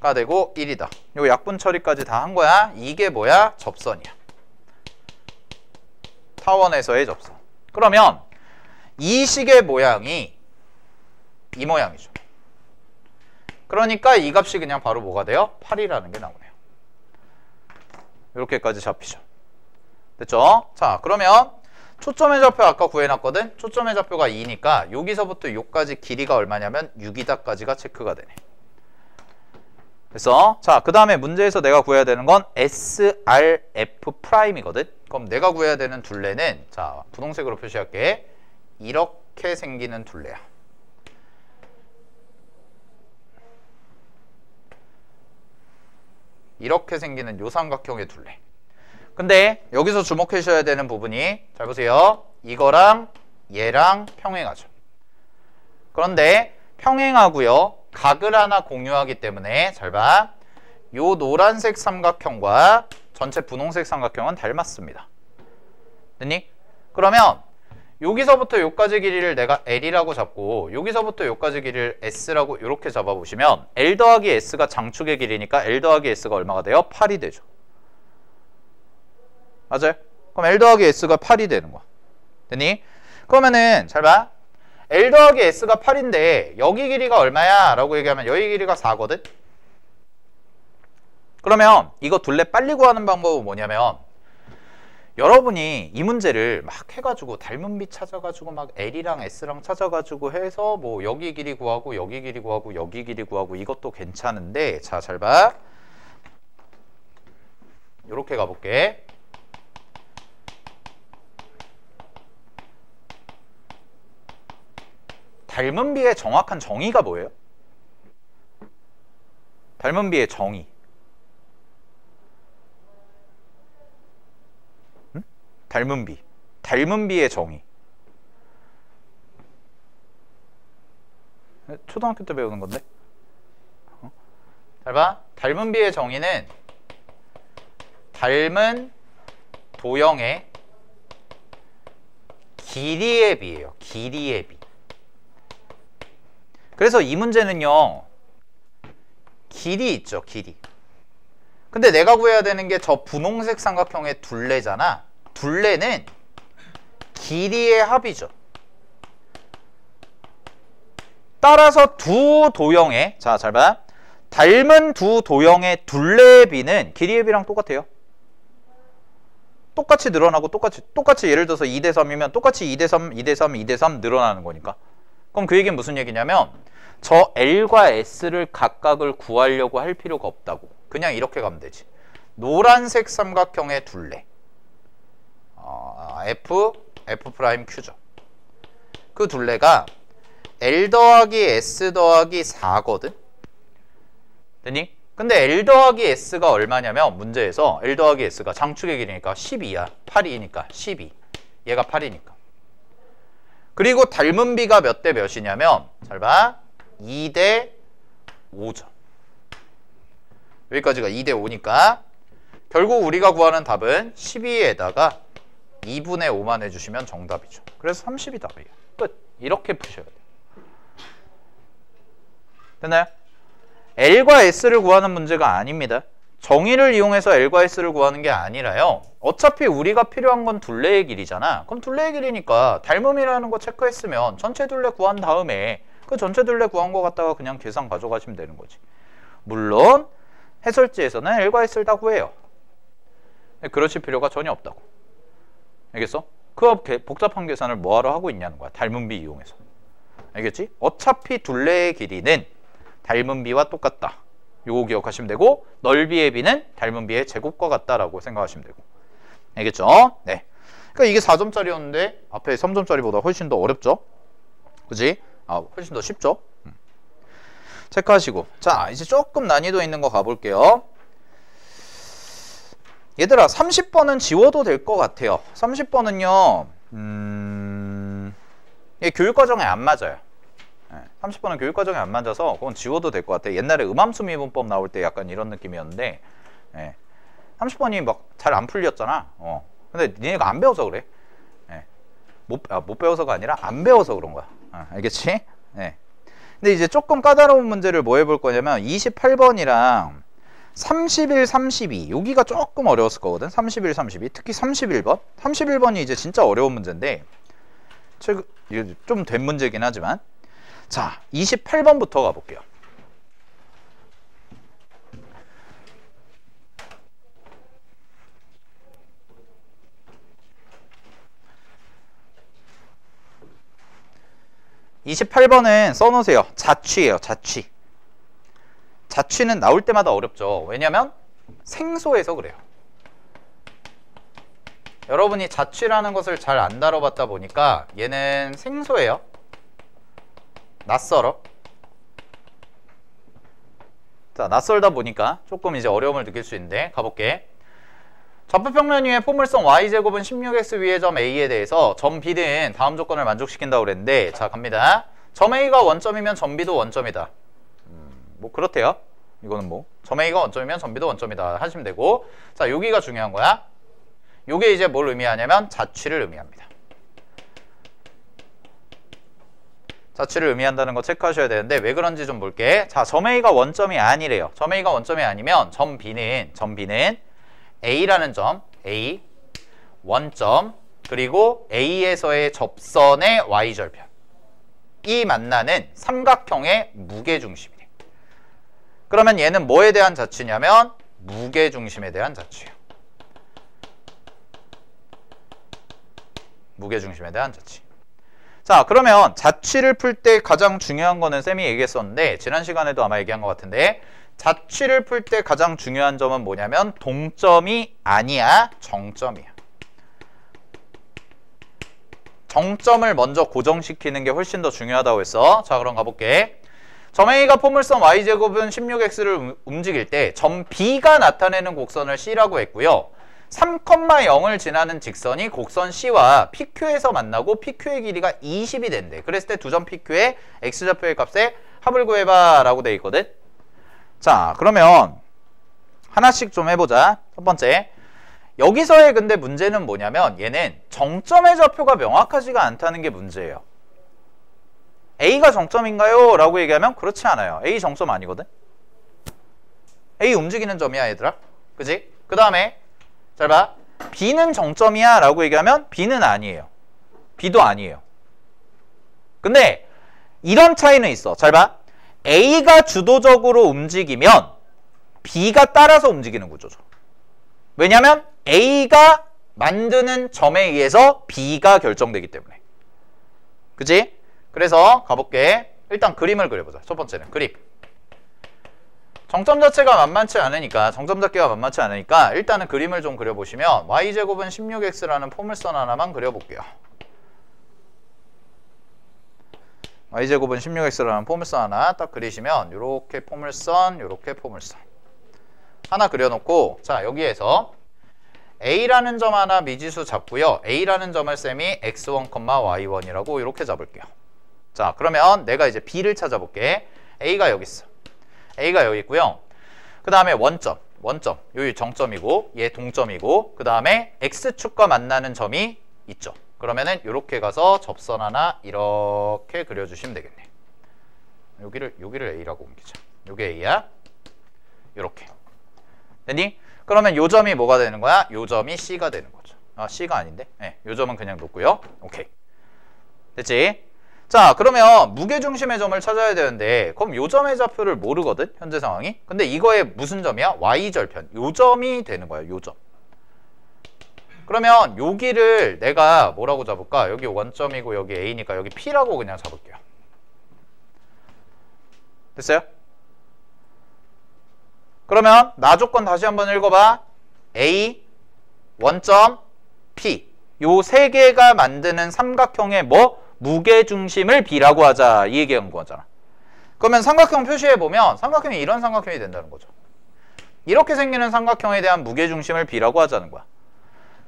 가 되고 1이다. 요 약분 처리까지 다 한 거야. 이게 뭐야? 접선이야. 타원에서의 접선. 그러면 이 식의 모양이 이 모양이죠. 그러니까 이 값이 그냥 바로 뭐가 돼요? 8이라는 게 나오네요. 이렇게까지 잡히죠. 됐죠? 자, 그러면 초점의 좌표 아까 구해놨거든? 초점의 좌표가 2니까 여기서부터 여기까지 길이가 얼마냐면 6이다까지가 체크가 되네. 그래서 자, 그 다음에 문제에서 내가 구해야 되는 건 SRF'이거든. 그럼 내가 구해야 되는 둘레는 자, 분홍색으로 표시할게. 이렇게 생기는 둘레야. 이렇게 생기는 요 삼각형의 둘레. 근데 여기서 주목하셔야 되는 부분이 잘 보세요. 이거랑 얘랑 평행하죠. 그런데 평행하고요. 각을 하나 공유하기 때문에 잘 봐. 요 노란색 삼각형과 전체 분홍색 삼각형은 닮았습니다. 됐니? 그러면 여기서부터 여기까지 길이를 내가 L이라고 잡고 여기서부터 여기까지 길이를 S라고 이렇게 잡아보시면 L 더하기 S가 장축의 길이니까 L 더하기 S가 얼마가 돼요? 8이 되죠. 맞아요? 그럼 L 더하기 S가 8이 되는 거야. 됐니? 그러면은 잘 봐. L 더하기 S가 8인데 여기 길이가 얼마야? 라고 얘기하면 여기 길이가 4거든? 그러면 이거 둘레 빨리 구하는 방법은 뭐냐면 여러분이 이 문제를 막 해가지고 닮은 비 찾아가지고 막 L이랑 S랑 찾아가지고 해서 뭐 여기 길이 구하고 여기 길이 구하고 여기 길이 구하고 이것도 괜찮은데 자, 잘 봐. 요렇게 가볼게. 닮은 비의 정확한 정의가 뭐예요? 닮은 비의 정의. 응? 닮은 비. 닮은 비의 정의. 초등학교 때 배우는 건데? 잘 봐. 닮은 비의 정의는 닮은 도형의 길이의 비예요. 길이의 비. 그래서 이 문제는요. 길이 있죠. 길이. 근데 내가 구해야 되는 게 저 분홍색 삼각형의 둘레잖아. 둘레는 길이의 합이죠. 따라서 두 도형의 자, 잘 봐. 닮은 두 도형의 둘레의 비는 길이의 비랑 똑같아요. 똑같이 늘어나고 똑같이 예를 들어서 2대 3이면 똑같이 2대 3, 2대 3, 2대 3 늘어나는 거니까. 그럼 그 얘기는 무슨 얘기냐면 저 L과 S를 각각을 구하려고 할 필요가 없다고. 그냥 이렇게 가면 되지. 노란색 삼각형의 둘레. F'Q죠. 그 둘레가 L 더하기 S 더하기 4거든? 되니? 근데 L 더하기 S가 얼마냐면 문제에서 L 더하기 S가 장축의 길이니까 12야. 8이니까 12. 얘가 8이니까. 그리고 닮은 비가 몇 대 몇이냐면 잘 봐. 2대 5죠. 여기까지가 2대 5니까 결국 우리가 구하는 답은 12에다가 2분의 5만 해주시면 정답이죠. 그래서 30이 답이에요. 끝. 이렇게 푸셔야 돼요. 됐나요? L과 S를 구하는 문제가 아닙니다. 정의를 이용해서 L과 S를 구하는 게 아니라요. 어차피 우리가 필요한 건 둘레의 길이잖아. 그럼 둘레의 길이니까 닮음이라는 거 체크했으면 전체 둘레 구한 다음에 그 전체 둘레 구한 거 갖다가 그냥 계산 가져가시면 되는 거지. 물론 해설지에서는 L과 S를 다 구해요. 그러실 필요가 전혀 없다고. 알겠어? 그 복잡한 계산을 뭐하러 하고 있냐는 거야. 닮은 비 이용해서. 알겠지? 어차피 둘레의 길이는 닮은 비와 똑같다. 요거 기억하시면 되고 넓이의 비는 닮은 비의 제곱과 같다라고 생각하시면 되고. 알겠죠? 네. 그러니까 이게 4점짜리였는데 앞에 3점짜리보다 훨씬 더 어렵죠? 그지? 훨씬 더 쉽죠? 체크하시고. 자, 이제 조금 난이도 있는 거 가볼게요. 얘들아, 30번은 지워도 될 것 같아요. 30번은요, 얘 교육과정에 안 맞아요. 30번은 교육과정에 안 맞아서 그건 지워도 될 것 같아요. 옛날에 음함수 미분법 나올 때 약간 이런 느낌이었는데 30번이 막 잘 안 풀렸잖아. 근데 니네가 안 배워서 그래. 못 배워서가 아니라 안 배워서 그런 거야. 알겠지? 근데 이제 조금 까다로운 문제를 뭐 해볼 거냐면 28번이랑 31, 32 여기가 조금 어려웠을 거거든. 31, 32 특히 31번 31번이 이제 진짜 어려운 문제인데 좀 된 문제긴 하지만 자 28번부터 가볼게요. (28번은) 써놓으세요. 자취예요. 자취. 자취는 나올 때마다 어렵죠. 왜냐면 생소해서 그래요. 여러분이 자취라는 것을 잘 안 다뤄봤다 보니까 얘는 생소해요. 낯설어. 자, 낯설다 보니까 조금 이제 어려움을 느낄 수 있는데 가볼게. 좌표평면 위의 포물선 y제곱은 16x 위의 점 A에 대해서 점 B는 다음 조건을 만족시킨다고 그랬는데 자 갑니다. 점 A가 원점이면 점 B도 원점이다. 뭐 그렇대요. 이거는 뭐 점 A가 원점이면 점 B도 원점이다 하시면 되고, 자 여기가 중요한 거야. 요게 이제 뭘 의미하냐면 자취를 의미합니다. 자취를 의미한다는 거 체크하셔야 되는데 왜 그런지 좀 볼게. 자, 점 A가 원점이 아니래요. 점 A가 원점이 아니면 점 B는 A라는 점, A 원점, 그리고 A에서의 접선의 Y절편, 이 만나는 삼각형의 무게중심이래. 그러면 얘는 뭐에 대한 자취냐면 무게중심에 대한 자취예요. 무게중심에 대한 자취. 자, 그러면 자취를 풀 때 가장 중요한 거는 쌤이 얘기했었는데 지난 시간에도 아마 얘기한 것 같은데, 자취를 풀 때 가장 중요한 점은 뭐냐면 동점이 아니야, 정점이야. 정점을 먼저 고정시키는 게 훨씬 더 중요하다고 했어. 자, 그럼 가볼게. 점 A가 포물선 y제곱은 16x를 움직일 때 점 B가 나타내는 곡선을 C라고 했고요. 3,0을 지나는 직선이 곡선 C와 PQ에서 만나고 PQ의 길이가 20이 된대. 그랬을 때 두 점 PQ의 X좌표의 값에 합을 구해봐 라고 돼 있거든. 자, 그러면 하나씩 좀 해보자. 첫 번째, 여기서의 근데 문제는 뭐냐면 얘는 정점의 좌표가 명확하지가 않다는 게 문제예요. A가 정점인가요? 라고 얘기하면 그렇지 않아요. A 정점 아니거든. A 움직이는 점이야 얘들아. 그지? 그 다음에 잘 봐. B는 정점이야 라고 얘기하면 B는 아니에요. B도 아니에요. 근데 이런 차이는 있어. 잘 봐. A가 주도적으로 움직이면 B가 따라서 움직이는 구조죠. 왜냐면 A가 만드는 점에 의해서 B가 결정되기 때문에. 그치? 그래서 가볼게. 일단 그림을 그려보자. 첫 번째는 그림. 정점 자체가 만만치 않으니까, 정점 잡기가 만만치 않으니까 일단은 그림을 좀 그려보시면 y제곱은 16x라는 포물선 하나만 그려볼게요. y제곱은 16x라는 포물선 하나 딱 그리시면 요렇게 포물선, 요렇게 포물선 하나 그려놓고, 자 여기에서 A라는 점 하나 미지수 잡고요. A라는 점을 쌤이 x1, y1이라고 이렇게 잡을게요. 자, 그러면 내가 이제 B를 찾아볼게. A가 여기 있어. A가 여기 있고요. 그 다음에 원점, 여기 정점이고 얘 동점이고, 그 다음에 X축과 만나는 점이 있죠. 그러면은 이렇게 가서 접선 하나 이렇게 그려주시면 되겠네. 여기를 A라고 옮기자. 요게 A야. 이렇게 됐니? 그러면 요 점이 뭐가 되는 거야? 요 점이 C가 되는 거죠. 아, C가 아닌데? 네, 요 점은 그냥 놓고요. 오케이. 됐지? 자, 그러면 무게중심의 점을 찾아야 되는데 그럼 요 점의 좌표를 모르거든? 현재 상황이. 근데 이거의 무슨 점이야? Y절편. 요 점이 되는 거야. 요 점. 그러면 여기를 내가 뭐라고 잡을까? 여기 원점이고 여기 A니까 여기 P라고 그냥 잡을게요. 됐어요? 그러면 나 조건 다시 한번 읽어봐. A, 원점, P. 요 세 개가 만드는 삼각형의 뭐? 무게중심을 B라고 하자. 이 얘기한 거잖아. 그러면 삼각형 표시해보면 삼각형이 이런 삼각형이 된다는 거죠. 이렇게 생기는 삼각형에 대한 무게중심을 B라고 하자는 거야.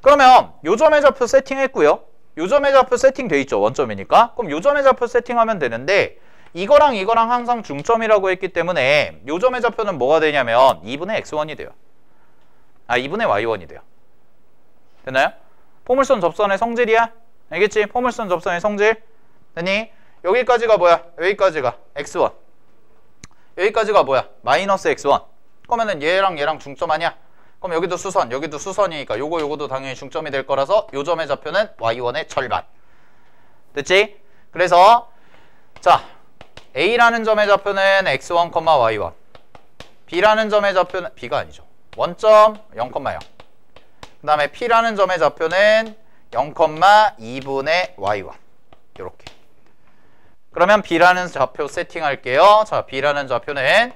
그러면 요 점의 좌표 세팅했고요. 요 점의 좌표 세팅돼 있죠. 원점이니까. 그럼 요 점의 좌표 세팅하면 되는데 이거랑 이거랑 항상 중점이라고 했기 때문에 요 점의 좌표는 뭐가 되냐면 2분의 x1이 돼요. 아, 2분의 y1이 돼요. 됐나요? 포물선 접선의 성질이야? 알겠지? 포물선 접선의 성질. 됐니? 여기까지가 뭐야? 여기까지가 x1. 여기까지가 뭐야? 마이너스 x1. 그러면은 얘랑 중점 아니야? 그럼 여기도 수선, 여기도 수선이니까 요거도 당연히 중점이 될 거라서 요 점의 좌표는 y1의 절반. 됐지? 그래서 자, A라는 점의 좌표는 x1, y1. B라는 점의 좌표는 B가 아니죠. 원점 0,0. 그 다음에 P라는 점의 좌표는 0,2분의 y1. 이렇게. 그러면 B라는 좌표 세팅할게요. 자, B라는 좌표는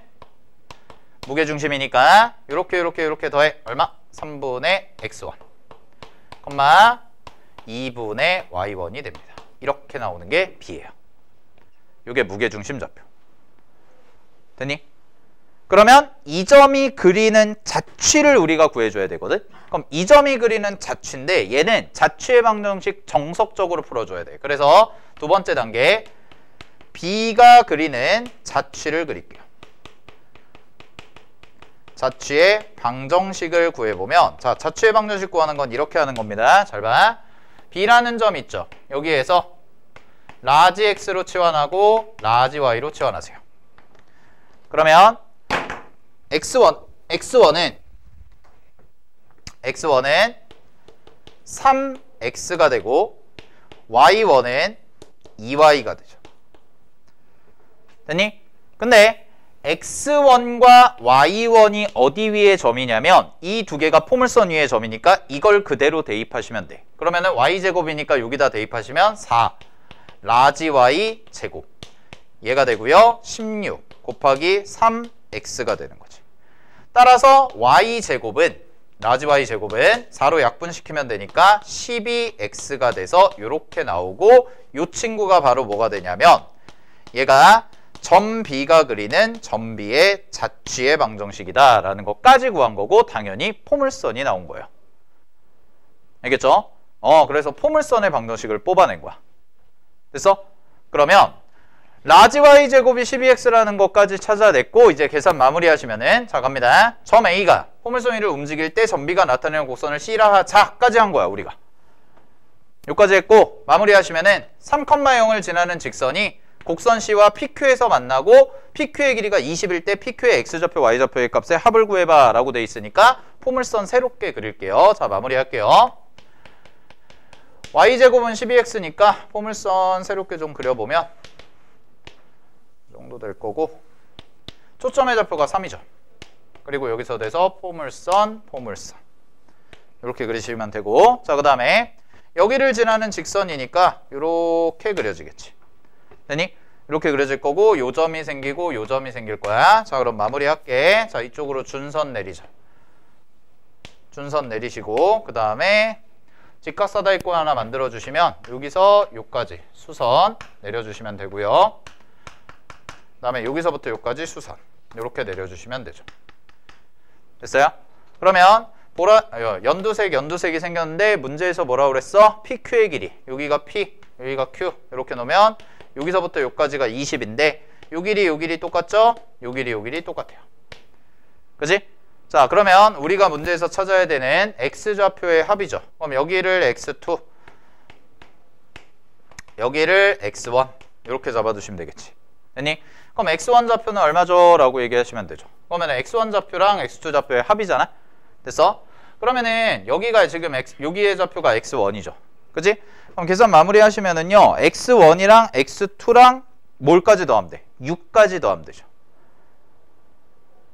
무게중심이니까 이렇게 더해 얼마? 3분의 x1, 2분의 y1이 됩니다. 이렇게 나오는 게 B예요. 이게 무게중심 좌표. 됐니? 그러면 이 점이 그리는 자취를 우리가 구해줘야 되거든? 그럼 이 점이 그리는 자취인데 얘는 자취의 방정식 정석적으로 풀어줘야 돼. 그래서 두 번째 단계 B가 그리는 자취를 그릴게요. 자취의 방정식을 구해보면, 자, 자취의 방정식 구하는 건 이렇게 하는 겁니다. 잘 봐. B라는 점 있죠. 여기에서 라지 X로 치환하고 라지 Y로 치환하세요. 그러면 X1은 3X가 되고 Y1은 2Y가 되죠. 됐니? 근데 X1과 Y1이 어디 위의 점이냐면 이 두 개가 포물선 위의 점이니까 이걸 그대로 대입하시면 돼. 그러면은 Y제곱이니까 여기다 대입하시면 4 라지 Y 제곱 얘가 되고요. 16 곱하기 3X가 되는 거지. 따라서 Y제곱은 라지 Y제곱은 4로 약분시키면 되니까 12X가 돼서 이렇게 나오고 이 친구가 바로 뭐가 되냐면 얘가 점 B가 그리는 점 B의 자취의 방정식이다 라는 것까지 구한 거고 당연히 포물선이 나온 거예요. 알겠죠? 그래서 포물선의 방정식을 뽑아낸 거야. 됐어? 그러면 라지 Y제곱이 12X라는 것까지 찾아냈고 이제 계산 마무리 하시면은 자 갑니다. 점 A가 포물선 위를 움직일 때 점 B가 나타내는 곡선을 C라 하자까지 한 거야 우리가. 여기까지 했고 마무리 하시면은 3,0을 지나는 직선이 곡선 C와 PQ에서 만나고 PQ의 길이가 20일 때 PQ의 X좌표 Y좌표의 값의 합을 구해봐 라고 돼 있으니까 포물선 새롭게 그릴게요. 자 마무리 할게요. Y제곱은 12X니까 포물선 새롭게 좀 그려보면 이 정도 될 거고 초점의 좌표가 3이죠. 그리고 여기서 돼서 포물선 이렇게 그리시면 되고 자 그 다음에 여기를 지나는 직선이니까 이렇게 그려지겠지. 되니? 이렇게 그려질 거고 요 점이 생기고 요 점이 생길 거야. 자 그럼 마무리 할게. 자 이쪽으로 준선 내리자. 준선 내리시고 그 다음에 직각사다리꼴 하나 만들어 주시면 여기서 요까지 수선 내려주시면 되고요. 그 다음에 여기서부터 요까지 수선 이렇게 내려주시면 되죠. 됐어요? 그러면 연두색이 생겼는데 문제에서 뭐라고 그랬어? PQ의 길이 여기가 P 여기가 Q 이렇게 놓으면 여기서부터 여기까지가 20인데 요 길이 똑같죠? 요 길이 똑같아요. 그지? 자 그러면 우리가 문제에서 찾아야 되는 X좌표의 합이죠. 그럼 여기를 X2 여기를 X1 이렇게 잡아두시면 되겠지. 됐니? 그럼 X1 좌표는 얼마죠? 라고 얘기하시면 되죠. 그러면 X1 좌표랑 X2 좌표의 합이잖아. 됐어? 그러면은 여기가 지금 여기의 좌표가 X1이죠. 그지? 그럼 계산 마무리 하시면은요 X1이랑 X2랑 뭘까지 더하면 돼? 6까지 더하면 되죠.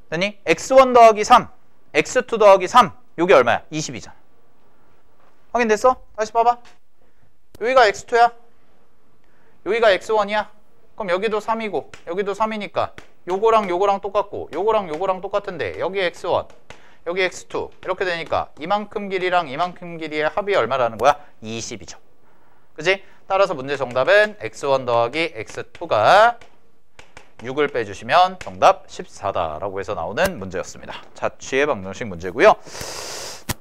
됐니? X1 더하기 3 X2 더하기 3 요게 얼마야? 20이잖아. 확인됐어? 다시 봐봐. 여기가 X2야 여기가 X1이야 그럼 여기도 3이고 여기도 3이니까 요거랑 똑같고 요거랑 똑같은데 여기 X1 여기 X2 이렇게 되니까 이만큼 길이랑 이만큼 길이의 합이 얼마라는 거야? 20이죠. 그지? 따라서 문제 정답은 X1 더하기 X2가 6을 빼주시면 정답 14다라고 해서 나오는 문제였습니다. 자취의 방정식 문제고요.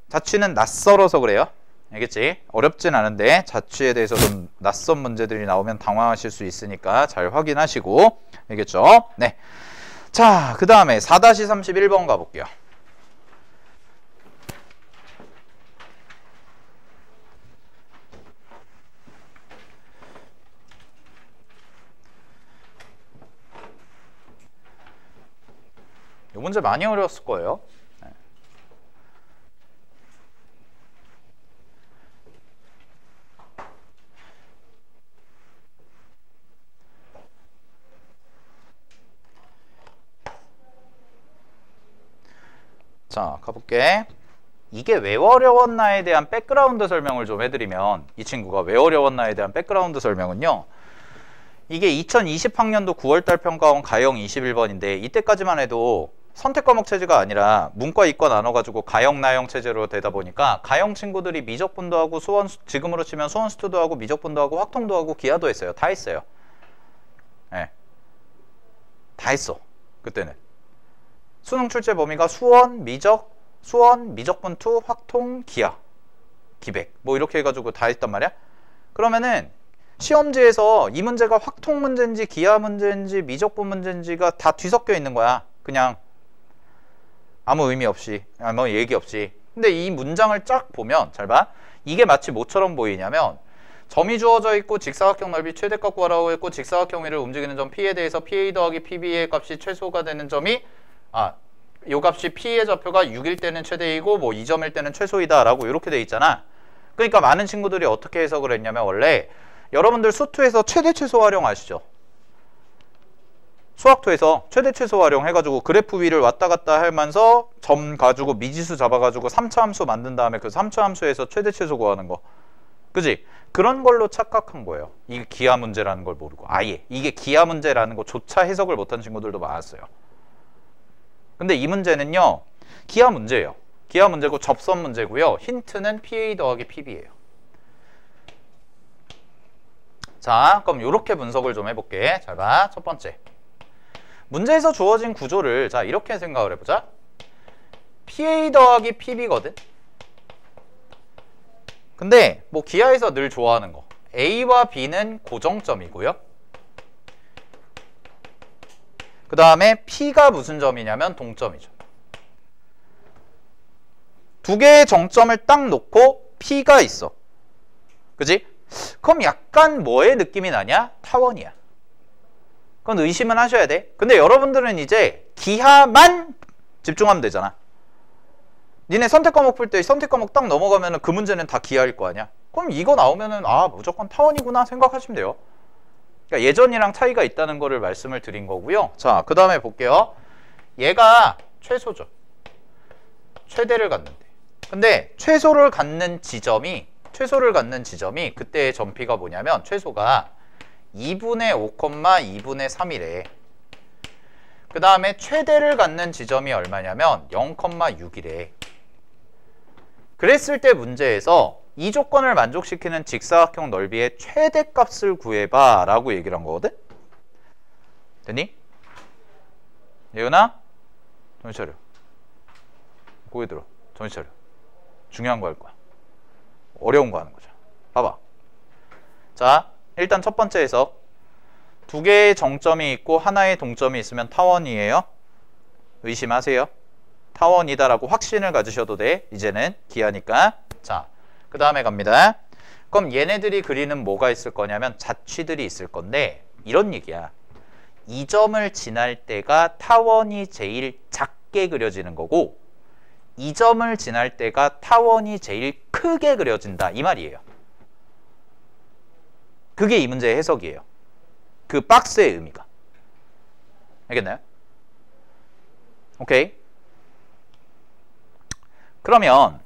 자취는 낯설어서 그래요. 알겠지? 어렵진 않은데 자취에 대해서 좀 낯선 문제들이 나오면 당황하실 수 있으니까 잘 확인하시고 알겠죠? 네. 자, 그 다음에 4-31번 가볼게요. 이 문제 많이 어려웠을 거예요. 네. 자, 가볼게. 이게 왜 어려웠나에 대한 백그라운드 설명을 좀 해드리면 이 친구가 왜 어려웠나에 대한 백그라운드 설명은요. 이게 2020학년도 9월달 평가원 가형 21번인데 이때까지만 해도 선택 과목 체제가 아니라 문과 이과 나눠가지고 가형 나형 체제로 되다 보니까 가형 친구들이 미적분도 하고 지금으로 치면 수원수투도 하고 미적분도 하고 확통도 하고 기하도 했어요. 다 했어요. 네. 다 했어. 그때는 수능 출제 범위가 수원, 미적분 2, 확통, 기하, 기백 뭐 이렇게 해가지고 다 했단 말이야. 그러면은 시험지에서 이 문제가 확통 문제인지 기하 문제인지 미적분 문제인지가 다 뒤섞여 있는 거야. 그냥 아무 의미 없이, 아무 얘기 없이. 근데 이 문장을 쫙 보면 잘 봐. 이게 마치 뭐처럼 보이냐면 점이 주어져 있고 직사각형 넓이 최대값 구하라고 했고 직사각형 위를 움직이는 점 P에 대해서 PA 더하기 PB의 값이 최소가 되는 점이 요 값이 P의 좌표가 6일 때는 최대이고 뭐 2점일 때는 최소이다 라고 이렇게 돼 있잖아. 그러니까 많은 친구들이 어떻게 해석을 했냐면 원래 여러분들 수투에서 최대 최소 활용 아시죠? 수학투에서 최대 최소 활용 해가지고 그래프 위를 왔다 갔다 하면서 점 가지고 미지수 잡아가지고 3차 함수 만든 다음에 그 3차 함수에서 최대 최소 구하는 거. 그지? 그런 걸로 착각한 거예요. 이게 기하 문제라는 걸 모르고 아예 이게 기하 문제라는 거조차 해석을 못한 친구들도 많았어요. 근데 이 문제는요 기하 문제예요. 기하 문제고 접선 문제고요. 힌트는 PA 더하기 PB예요. 자, 그럼 이렇게 분석을 좀 해볼게. 잘 봐. 첫 번째. 문제에서 주어진 구조를 자 이렇게 생각을 해보자. PA 더하기 PB거든. 근데 뭐 기하에서 늘 좋아하는 거 A와 B는 고정점이고요. 그 다음에 P가 무슨 점이냐면 동점이죠. 두 개의 정점을 딱 놓고 P가 있어. 그지? 그럼 약간 뭐의 느낌이 나냐? 타원이야. 그건 의심은 하셔야 돼. 근데 여러분들은 이제 기하만 집중하면 되잖아. 니네 선택 과목 풀 때 선택 과목 딱 넘어가면은 그 문제는 다 기하일 거 아니야. 그럼 이거 나오면은 무조건 타원이구나 생각하시면 돼요. 그러니까 예전이랑 차이가 있다는 거를 말씀을 드린 거고요. 자, 그 다음에 볼게요. 얘가 최소죠. 최대를 갖는데. 근데 최소를 갖는 지점이 그때의 점피가 뭐냐면 최소가 2분의 5, 2분의 3이래. 그 다음에 최대를 갖는 지점이 얼마냐면 0,6이래. 그랬을 때 문제에서 이 조건을 만족시키는 직사각형 넓이의 최대값을 구해봐 라고 얘기를 한 거거든? 됐니? 예은아? 정신 차려. 고개 들어. 정신 차려. 중요한 거 할 거야. 어려운 거 하는 거죠. 봐봐. 자, 일단 첫 번째 해석. 두 개의 정점이 있고 하나의 동점이 있으면 타원이에요. 의심하세요. 타원이다라고 확신을 가지셔도 돼. 이제는 기하니까. 자, 그 다음에 갑니다. 그럼 얘네들이 그리는 뭐가 있을 거냐면 자취들이 있을 건데 이런 얘기야. 이 점을 지날 때가 타원이 제일 작게 그려지는 거고 이 점을 지날 때가 타원이 제일 크게 그려진다. 이 말이에요. 그게 이 문제의 해석이에요. 그 박스의 의미가. 알겠나요? 오케이. 그러면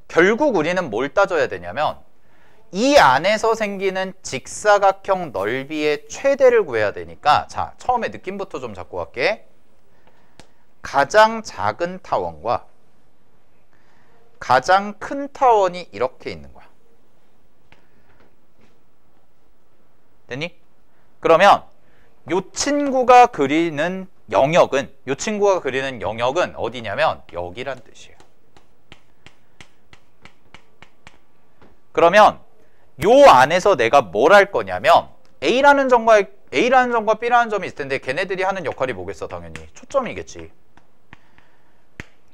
결국 우리는 뭘 따져야 되냐면 이 안에서 생기는 직사각형 넓이의 최대를 구해야 되니까 자, 처음에 느낌부터 좀 잡고 갈게. 가장 작은 타원과 가장 큰 타원이 이렇게 있는 거야. 됐니? 그러면 요 친구가 그리는 영역은 어디냐면 여기란 뜻이에요. 그러면 요 안에서 내가 뭘 할 거냐면 A라는 점과 B라는 점이 있을 텐데 걔네들이 하는 역할이 뭐겠어? 당연히 초점이겠지.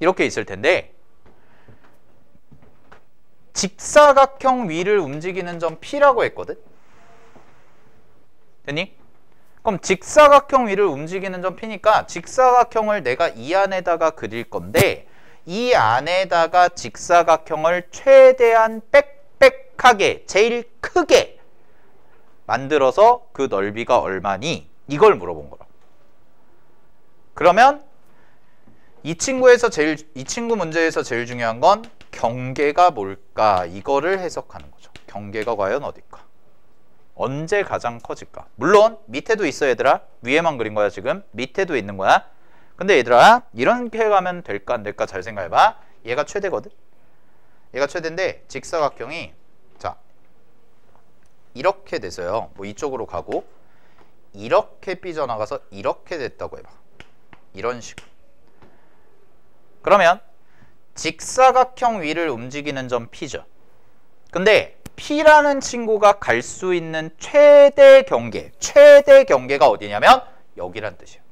이렇게 있을 텐데 직사각형 위를 움직이는 점 P라고 했거든? 됐니? 그럼 직사각형 위를 움직이는 점 P니까 직사각형을 내가 이 안에다가 그릴 건데 이 안에다가 직사각형을 최대한 빽빽하게 제일 크게 만들어서 그 넓이가 얼마니? 이걸 물어본 거라. 그러면 이 친구 문제에서 제일 중요한 건 경계가 뭘까? 이거를 해석하는 거죠. 경계가 과연 어딜까? 언제 가장 커질까? 물론 밑에도 있어 얘들아. 위에만 그린 거야 지금. 밑에도 있는 거야. 근데 얘들아 이렇게 가면 될까 안 될까 잘 생각해봐. 얘가 최대거든. 얘가 최대인데 직사각형이 자 이렇게 돼서요. 뭐 이쪽으로 가고 이렇게 삐져나가서 이렇게 됐다고 해봐. 이런 식으로. 그러면 직사각형 위를 움직이는 점 P죠. 근데 P라는 친구가 갈 수 있는 최대 경계가 어디냐면 여기란 뜻이에요.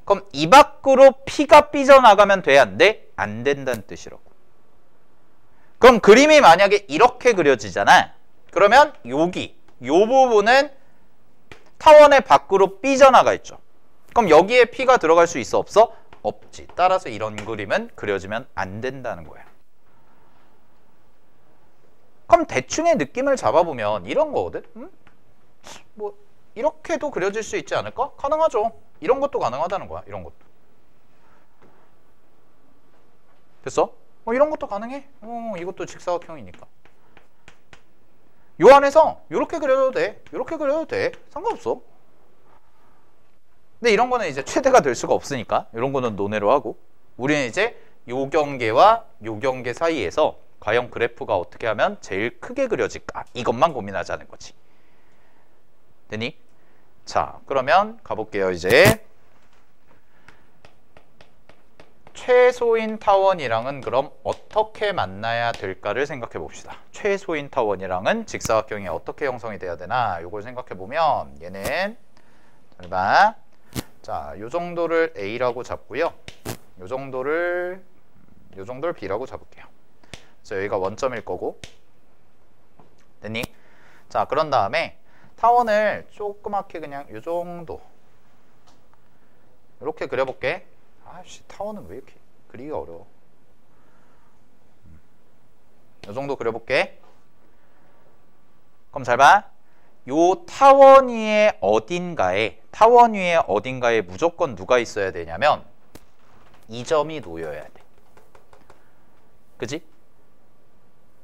그럼 이 밖으로 P가 삐져나가면 돼, 안 돼? 안 된다는 뜻이라고. 그럼 그림이 만약에 이렇게 그려지잖아. 그러면 여기, 요 부분은 타원의 밖으로 삐져나가 있죠. 그럼 여기에 P가 들어갈 수 있어, 없어? 없지. 따라서 이런 그림은 그려지면 안 된다는 거야. 그럼 대충의 느낌을 잡아보면 이런 거거든? 뭐 이렇게도 그려질 수 있지 않을까? 가능하죠. 이런 것도 가능하다는 거야. 이런 것도. 됐어? 이런 것도 가능해. 이것도 직사각형이니까. 요 안에서 이렇게 그려도 돼. 이렇게 그려도 돼. 상관없어. 근데 이런 거는 이제 최대가 될 수가 없으니까 이런 거는 논외로 하고, 우리는 이제 요 경계와 요 경계 사이에서 과연 그래프가 어떻게 하면 제일 크게 그려질까? 이것만 고민하자는 거지. 되니? 자, 그러면 가볼게요. 이제 최소인 타원이랑은 그럼 어떻게 만나야 될까를 생각해 봅시다. 최소인 타원이랑은 직사각형이 어떻게 형성이 돼야 되나? 요걸 생각해 보면 얘는 잘 봐. 자, 요 정도를 A라고 잡고요. 요 정도를 B라고 잡을게요. 그래서 여기가 원점일 거고. 됐니? 자, 그런 다음에 타원을 조그맣게 그냥 요 정도 이렇게 그려볼게. 아씨, 타원은 왜 이렇게 그리기가 어려워. 요 정도 그려볼게. 그럼 잘 봐. 요 타원 위에 어딘가에 무조건 누가 있어야 되냐면 이 점이 놓여야 돼. 그지?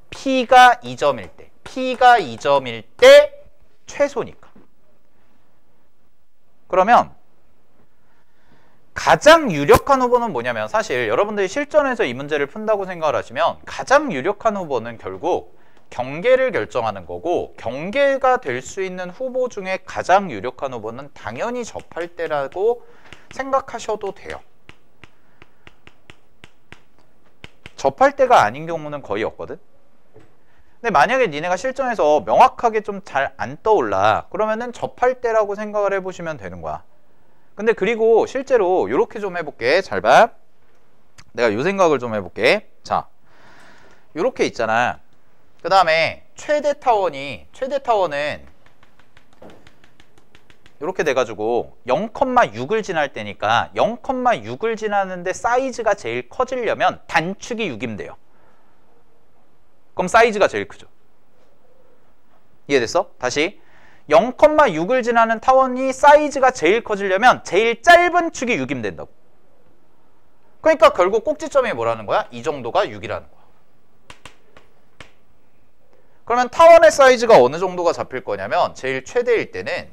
P가 2점일 때 최소니까. 그러면 가장 유력한 후보는 뭐냐면, 사실 여러분들이 실전에서 이 문제를 푼다고 생각을 하시면 가장 유력한 후보는 결국 경계를 결정하는 거고, 경계가 될 수 있는 후보 중에 가장 유력한 후보는 당연히 접할 때라고 생각하셔도 돼요. 접할 때가 아닌 경우는 거의 없거든. 근데 만약에 니네가 실전에서 명확하게 좀 잘 안 떠올라, 그러면은 접할 때라고 생각을 해보시면 되는 거야. 근데 그리고 실제로 요렇게 좀 해볼게. 잘 봐. 내가 요 생각을 좀 해볼게. 자, 요렇게 있잖아. 그 다음에 최대 타원은 요렇게 돼가지고 0,6을 지날 때니까 0,6을 지나는데 사이즈가 제일 커지려면 단축이 6이면 돼요. 그럼 사이즈가 제일 크죠. 이해됐어? 다시 0,6을 지나는 타원이 사이즈가 제일 커지려면 제일 짧은 축이 6이면 된다고. 그러니까 결국 꼭지점이 뭐라는 거야? 이 정도가 6이라는 거야. 그러면 타원의 사이즈가 어느 정도가 잡힐 거냐면, 제일 최대일 때는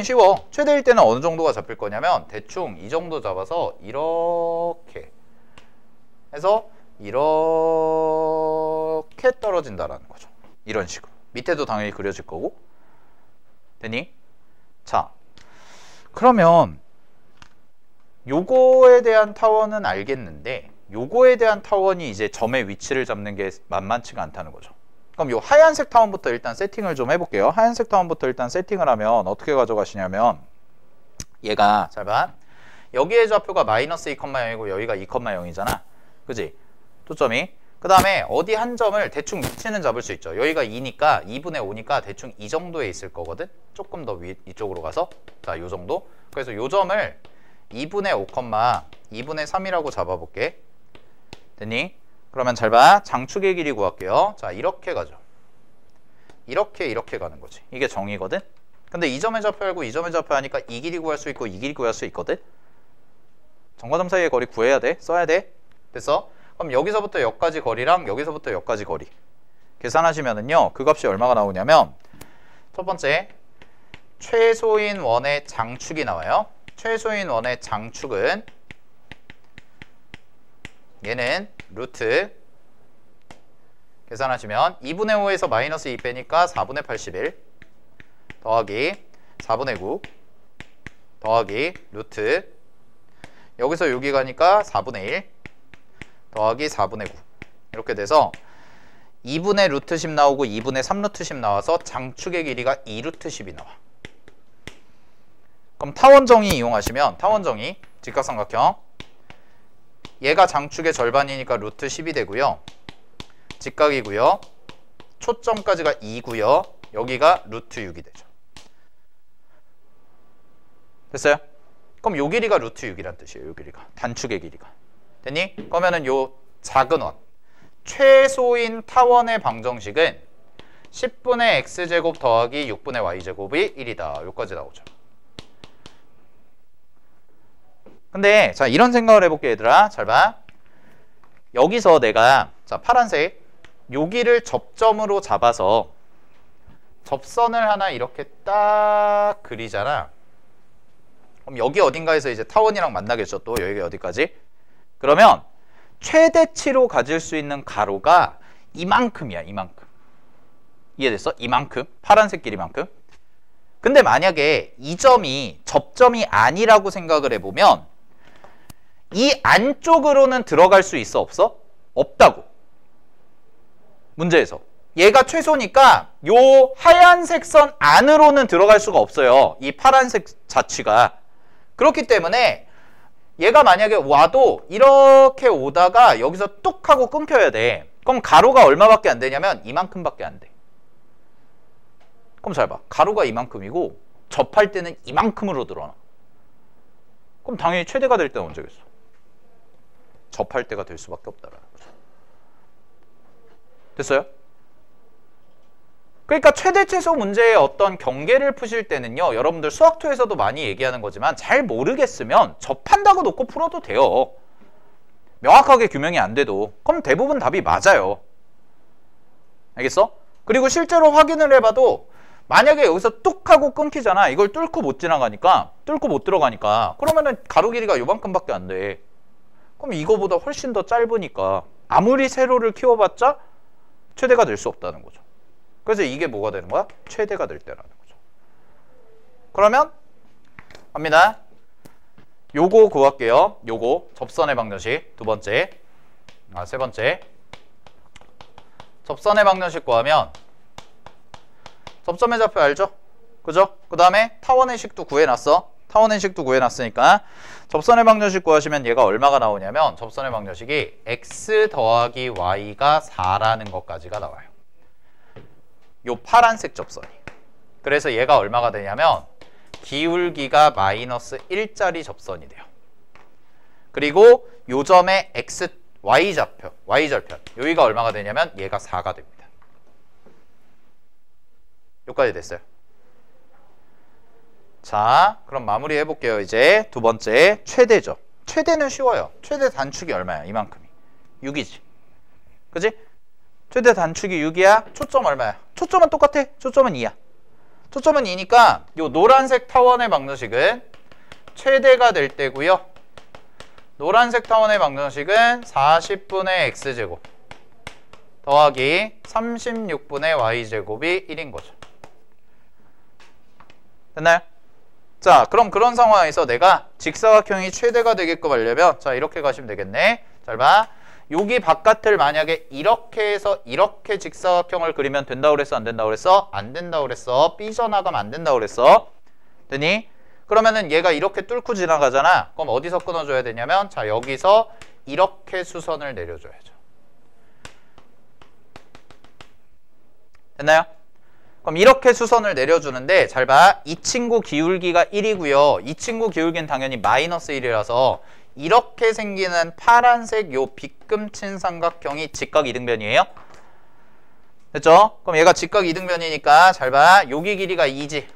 쉬워. 최대일 때는 어느 정도가 잡힐 거냐면 대충 이 정도 잡아서 이렇게 해서 이렇게 떨어진다라는 거죠. 이런 식으로. 밑에도 당연히 그려질 거고. 되니? 자, 그러면 요거에 대한 타원은 알겠는데, 요거에 대한 타원이 이제 점의 위치를 잡는 게 만만치가 않다는 거죠. 그럼 요 하얀색 타원부터 일단 세팅을 좀 해볼게요. 하얀색 타원부터 일단 세팅을 하면 어떻게 가져가시냐면, 얘가 잘 봐. 여기의 좌표가 마이너스 2,0이고 여기가 2,0이잖아. 그지? 초점이. 그 다음에 어디 한 점을 대충 위치는 잡을 수 있죠. 여기가 2니까 2분의 5니까 대충 이 정도에 있을 거거든. 조금 더 이쪽으로 가서, 자, 요 정도. 그래서 요 점을 2분의 5, 2분의 3이라고 잡아볼게. 됐니? 그러면 잘 봐. 장축의 길이 구할게요. 자, 이렇게 가죠. 이렇게 가는 거지. 이게 정의거든. 근데 이 점의 좌표 알고 이 점의 좌표 하니까 이 길이 구할 수 있고 이 길이 구할 수 있거든. 점과 점 사이의 거리 구해야 돼. 써야 돼. 됐어? 그럼 여기서부터 여기까지 거리랑 여기서부터 여기까지 거리 계산하시면은요, 그 값이 얼마가 나오냐면, 첫 번째 최소인 원의 장축이 나와요. 최소인 원의 장축은 얘는 루트, 계산하시면 2분의 5에서 마이너스 2 빼니까 4분의 81 더하기 4분의 9 더하기 루트, 여기서 여기 가니까 4분의 1 더하기 4분의 9 이렇게 돼서 2분의 루트 10 나오고 2분의 3 루트 10 나와서 장축의 길이가 2 루트 10이 나와. 그럼 타원정의 이용하시면 타원정의 직각삼각형 얘가 장축의 절반이니까 루트 10이 되고요. 직각이고요. 초점까지가 2고요. 여기가 루트 6이 되죠. 됐어요? 그럼 요 길이가 루트 6이란 뜻이에요. 요 길이가. 단축의 길이가. 됐니? 그러면은 요 작은 원. 최소인 타원의 방정식은 10분의 x제곱 더하기 6분의 y제곱이 1이다. 요까지 나오죠. 근데 자 이런 생각을 해볼게 얘들아. 잘 봐. 여기서 내가 자 파란색 여기를 접점으로 잡아서 접선을 하나 이렇게 딱 그리잖아. 그럼 여기 어딘가에서 이제 타원이랑 만나겠죠. 또 여기 어디까지? 그러면 최대치로 가질 수 있는 가로가 이만큼이야. 이만큼. 이해됐어? 이만큼. 파란색 길이만큼. 근데 만약에 이 점이 접점이 아니라고 생각을 해보면 이 안쪽으로는 들어갈 수 있어? 없어? 없다고. 문제에서. 얘가 최소니까 요 하얀색 선 안으로는 들어갈 수가 없어요. 이 파란색 자취가. 그렇기 때문에 얘가 만약에 와도 이렇게 오다가 여기서 뚝 하고 끊겨야 돼. 그럼 가로가 얼마밖에 안 되냐면 이만큼밖에 안 돼. 그럼 잘 봐. 가로가 이만큼이고 접할 때는 이만큼으로 들어나. 그럼 당연히 최대가 될 때는 언제겠어? 접할 때가 될 수밖에 없다라는 거죠. 됐어요? 그러니까 최대 최소 문제의 어떤 경계를 푸실 때는요. 여러분들 수학2에서도 많이 얘기하는 거지만 잘 모르겠으면 접한다고 놓고 풀어도 돼요. 명확하게 규명이 안 돼도. 그럼 대부분 답이 맞아요. 알겠어? 그리고 실제로 확인을 해봐도 만약에 여기서 뚝 하고 끊기잖아. 이걸 뚫고 못 지나가니까, 뚫고 못 들어가니까 그러면은 가로 길이가 요만큼밖에 안 돼. 그럼 이거보다 훨씬 더 짧으니까 아무리 세로를 키워봤자 최대가 될 수 없다는 거죠. 그래서 이게 뭐가 되는 거야? 최대가 될 때라는 거죠. 그러면 갑니다. 요거 구할게요. 요거 접선의 방정식 두 번째, 세 번째 접선의 방정식 구하면 접점의 좌표 알죠? 그죠? 그 다음에 타원의 식도 구해놨어. 타원의 식도 구해놨으니까 접선의 방정식 구하시면 얘가 얼마가 나오냐면 접선의 방정식이 x 더하기 y가 4라는 것까지가 나와요. 요 파란색 접선이. 그래서 얘가 얼마가 되냐면 기울기가 마이너스 1짜리 접선이 돼요. 그리고 요 점의 x, y좌표, y절편 여기가 얼마가 되냐면 얘가 4가 됩니다. 여기까지 됐어요. 자, 그럼 마무리 해볼게요. 이제 두 번째 최대죠. 최대는 쉬워요. 최대 단축이 얼마야? 이만큼이 6이지. 그지? 최대 단축이 6이야. 초점 얼마야? 초점은 똑같아. 초점은 2야. 초점은 2니까 요 노란색 타원의 방정식은 최대가 될 때고요. 노란색 타원의 방정식은 40분의 x제곱 더하기 36분의 y제곱이 1인 거죠. 됐나요? 자, 그럼 그런 상황에서 내가 직사각형이 최대가 되게끔 하려면 자, 이렇게 가시면 되겠네. 잘 봐. 여기 바깥을 만약에 이렇게 해서 이렇게 직사각형을 그리면 된다고 그랬어? 안 된다고 그랬어? 안 된다고 그랬어. 삐져나가면 안 된다고 그랬어. 되니? 그러면은 얘가 이렇게 뚫고 지나가잖아. 그럼 어디서 끊어줘야 되냐면 자, 여기서 이렇게 수선을 내려줘야죠. 됐나요? 그럼 이렇게 수선을 내려주는데 잘 봐. 이 친구 기울기가 1이고요. 이 친구 기울기는 당연히 마이너스 1이라서 이렇게 생기는 파란색 요 빗금친 삼각형이 직각 이등변이에요. 됐죠? 그럼 얘가 직각 이등변이니까 잘 봐. 여기 길이가 2지.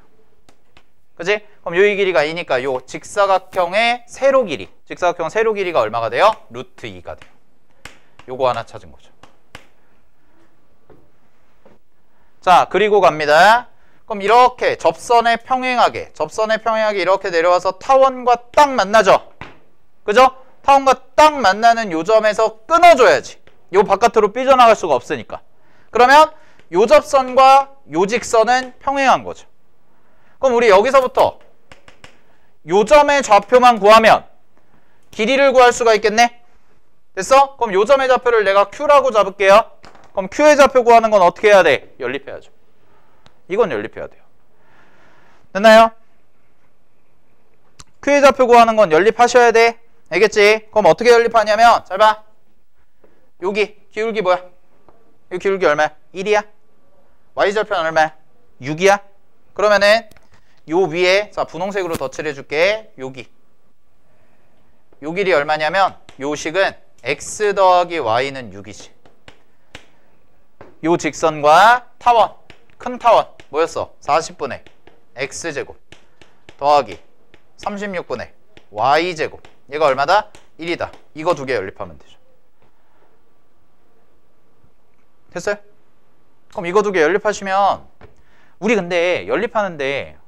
그지? 그럼 여기 길이가 2니까 요 직사각형의 세로 길이. 직사각형 세로 길이가 얼마가 돼요? 루트 2가 돼요. 요거 하나 찾은 거죠. 자, 그리고 갑니다. 그럼 이렇게 접선에 평행하게 이렇게 내려와서 타원과 딱 만나죠. 그죠? 타원과 딱 만나는 요 점에서 끊어줘야지. 요 바깥으로 삐져나갈 수가 없으니까. 그러면 요 접선과 요 직선은 평행한 거죠. 그럼 우리 여기서부터 요 점의 좌표만 구하면 길이를 구할 수가 있겠네? 됐어? 그럼 요 점의 좌표를 내가 Q라고 잡을게요. 그럼 Q의 좌표 구하는 건 어떻게 해야 돼? 연립해야죠. 이건 연립해야 돼요. 됐나요? Q의 좌표 구하는 건 연립하셔야 돼. 알겠지? 그럼 어떻게 연립하냐면 잘 봐. 여기 기울기 뭐야? 이 기울기 얼마야? 1이야? Y좌표는 얼마야? 6이야? 그러면은 요 위에 자 분홍색으로 덧칠해 줄게. 여기 요 길이 얼마냐면 요 식은 x 더하기 y는 6이지. 요 직선과 타원 큰 타원 뭐였어? 40분의 x제곱 더하기 36분의 y제곱 얘가 얼마다? 1이다. 이거 두 개 연립하면 되죠. 됐어요? 그럼 이거 두 개 연립하시면 우리 근데 연립하는데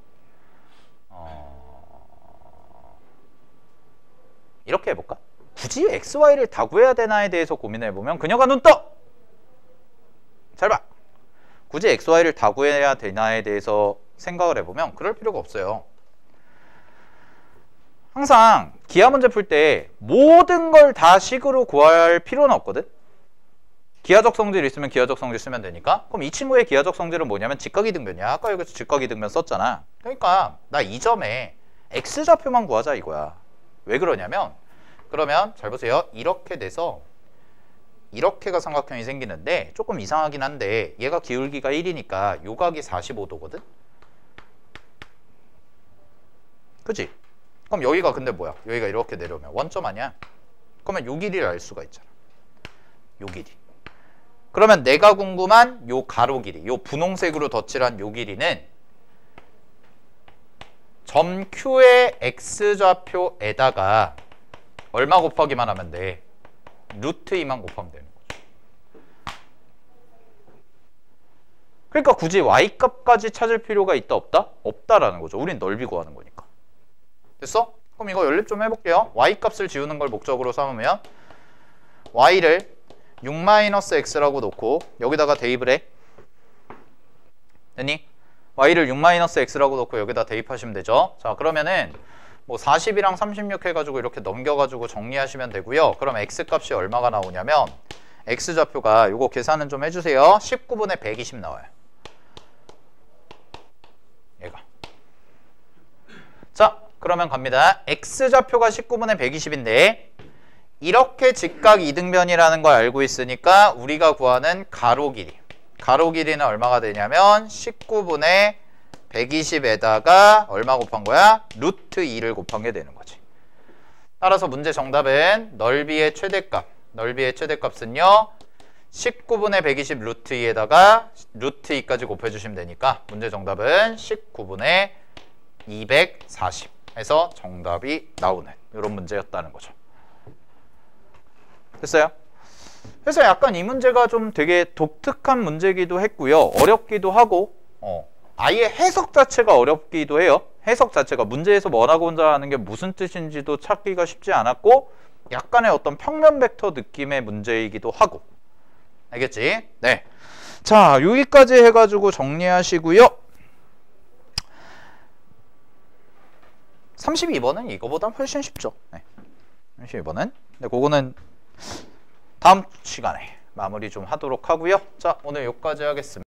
이렇게 해볼까? 굳이 x, y를 다 구해야 되나에 대해서 고민해보면 그녀가 눈 떠! 잘 봐! 굳이 x, y를 다 구해야 되나에 대해서 생각을 해보면 그럴 필요가 없어요. 항상 기하 문제 풀 때 모든 걸 다 식으로 구할 필요는 없거든? 기하적 성질 있으면 기하적 성질 쓰면 되니까. 그럼 이 친구의 기하적 성질은 뭐냐면 직각이등변이야. 아까 여기서 직각이등변 썼잖아. 그러니까 나 이 점에 x좌표만 구하자 이거야. 왜 그러냐면 그러면 잘 보세요. 이렇게 돼서 이렇게가 삼각형이 생기는데 조금 이상하긴 한데 얘가 기울기가 1이니까 요 각이 45도거든? 그치? 그럼 여기가 근데 뭐야? 여기가 이렇게 내려오면 원점 아니야? 그러면 요 길이를 알 수가 있잖아. 요 길이. 그러면 내가 궁금한 요 가로 길이, 요 분홍색으로 덧칠한 요 길이는 점 Q의 x좌표에다가 얼마 곱하기만 하면 돼? 루트 2만 곱하면 되는 거죠. 그러니까 굳이 y값까지 찾을 필요가 있다 없다? 없다라는 거죠. 우린 넓이 구하는 거니까. 됐어? 그럼 이거 연립 좀 해볼게요. y값을 지우는 걸 목적으로 삼으면 y를 6-x라고 놓고 여기다가 대입을 해. 됐니? y를 6-x라고 놓고 여기다 대입하시면 되죠. 자, 그러면은 뭐 40이랑 36 해가지고 이렇게 넘겨가지고 정리하시면 되고요. 그럼 x값이 얼마가 나오냐면 x좌표가 요거 계산은 좀 해주세요. 19분의 120 나와요. 얘가. 자, 그러면 갑니다. x좌표가 19분의 120인데 이렇게 직각 이등변이라는 걸 알고 있으니까 우리가 구하는 가로 길이. 가로 길이는 얼마가 되냐면 19분의 120에다가 얼마 곱한 거야? 루트 2를 곱한 게 되는 거지. 따라서 문제 정답은 넓이의 최대값. 넓이의 최대값은요. 19분의 120 루트 2에다가 루트 2까지 곱해주시면 되니까 문제 정답은 19분의 240 해서 정답이 나오는 이런 문제였다는 거죠. 됐어요? 그래서 약간 이 문제가 좀 되게 독특한 문제기도 했고요. 어렵기도 하고 아예 해석 자체가 어렵기도 해요. 해석 자체가 문제에서 뭐라고자 하는 게 무슨 뜻인지도 찾기가 쉽지 않았고 약간의 어떤 평면 벡터 느낌의 문제이기도 하고. 알겠지? 네. 자, 여기까지 해가지고 정리하시고요. 32번은 이거보다 훨씬 쉽죠. 네. 32번은. 네, 그거는 다음 시간에 마무리 좀 하도록 하고요. 자, 오늘 여기까지 하겠습니다.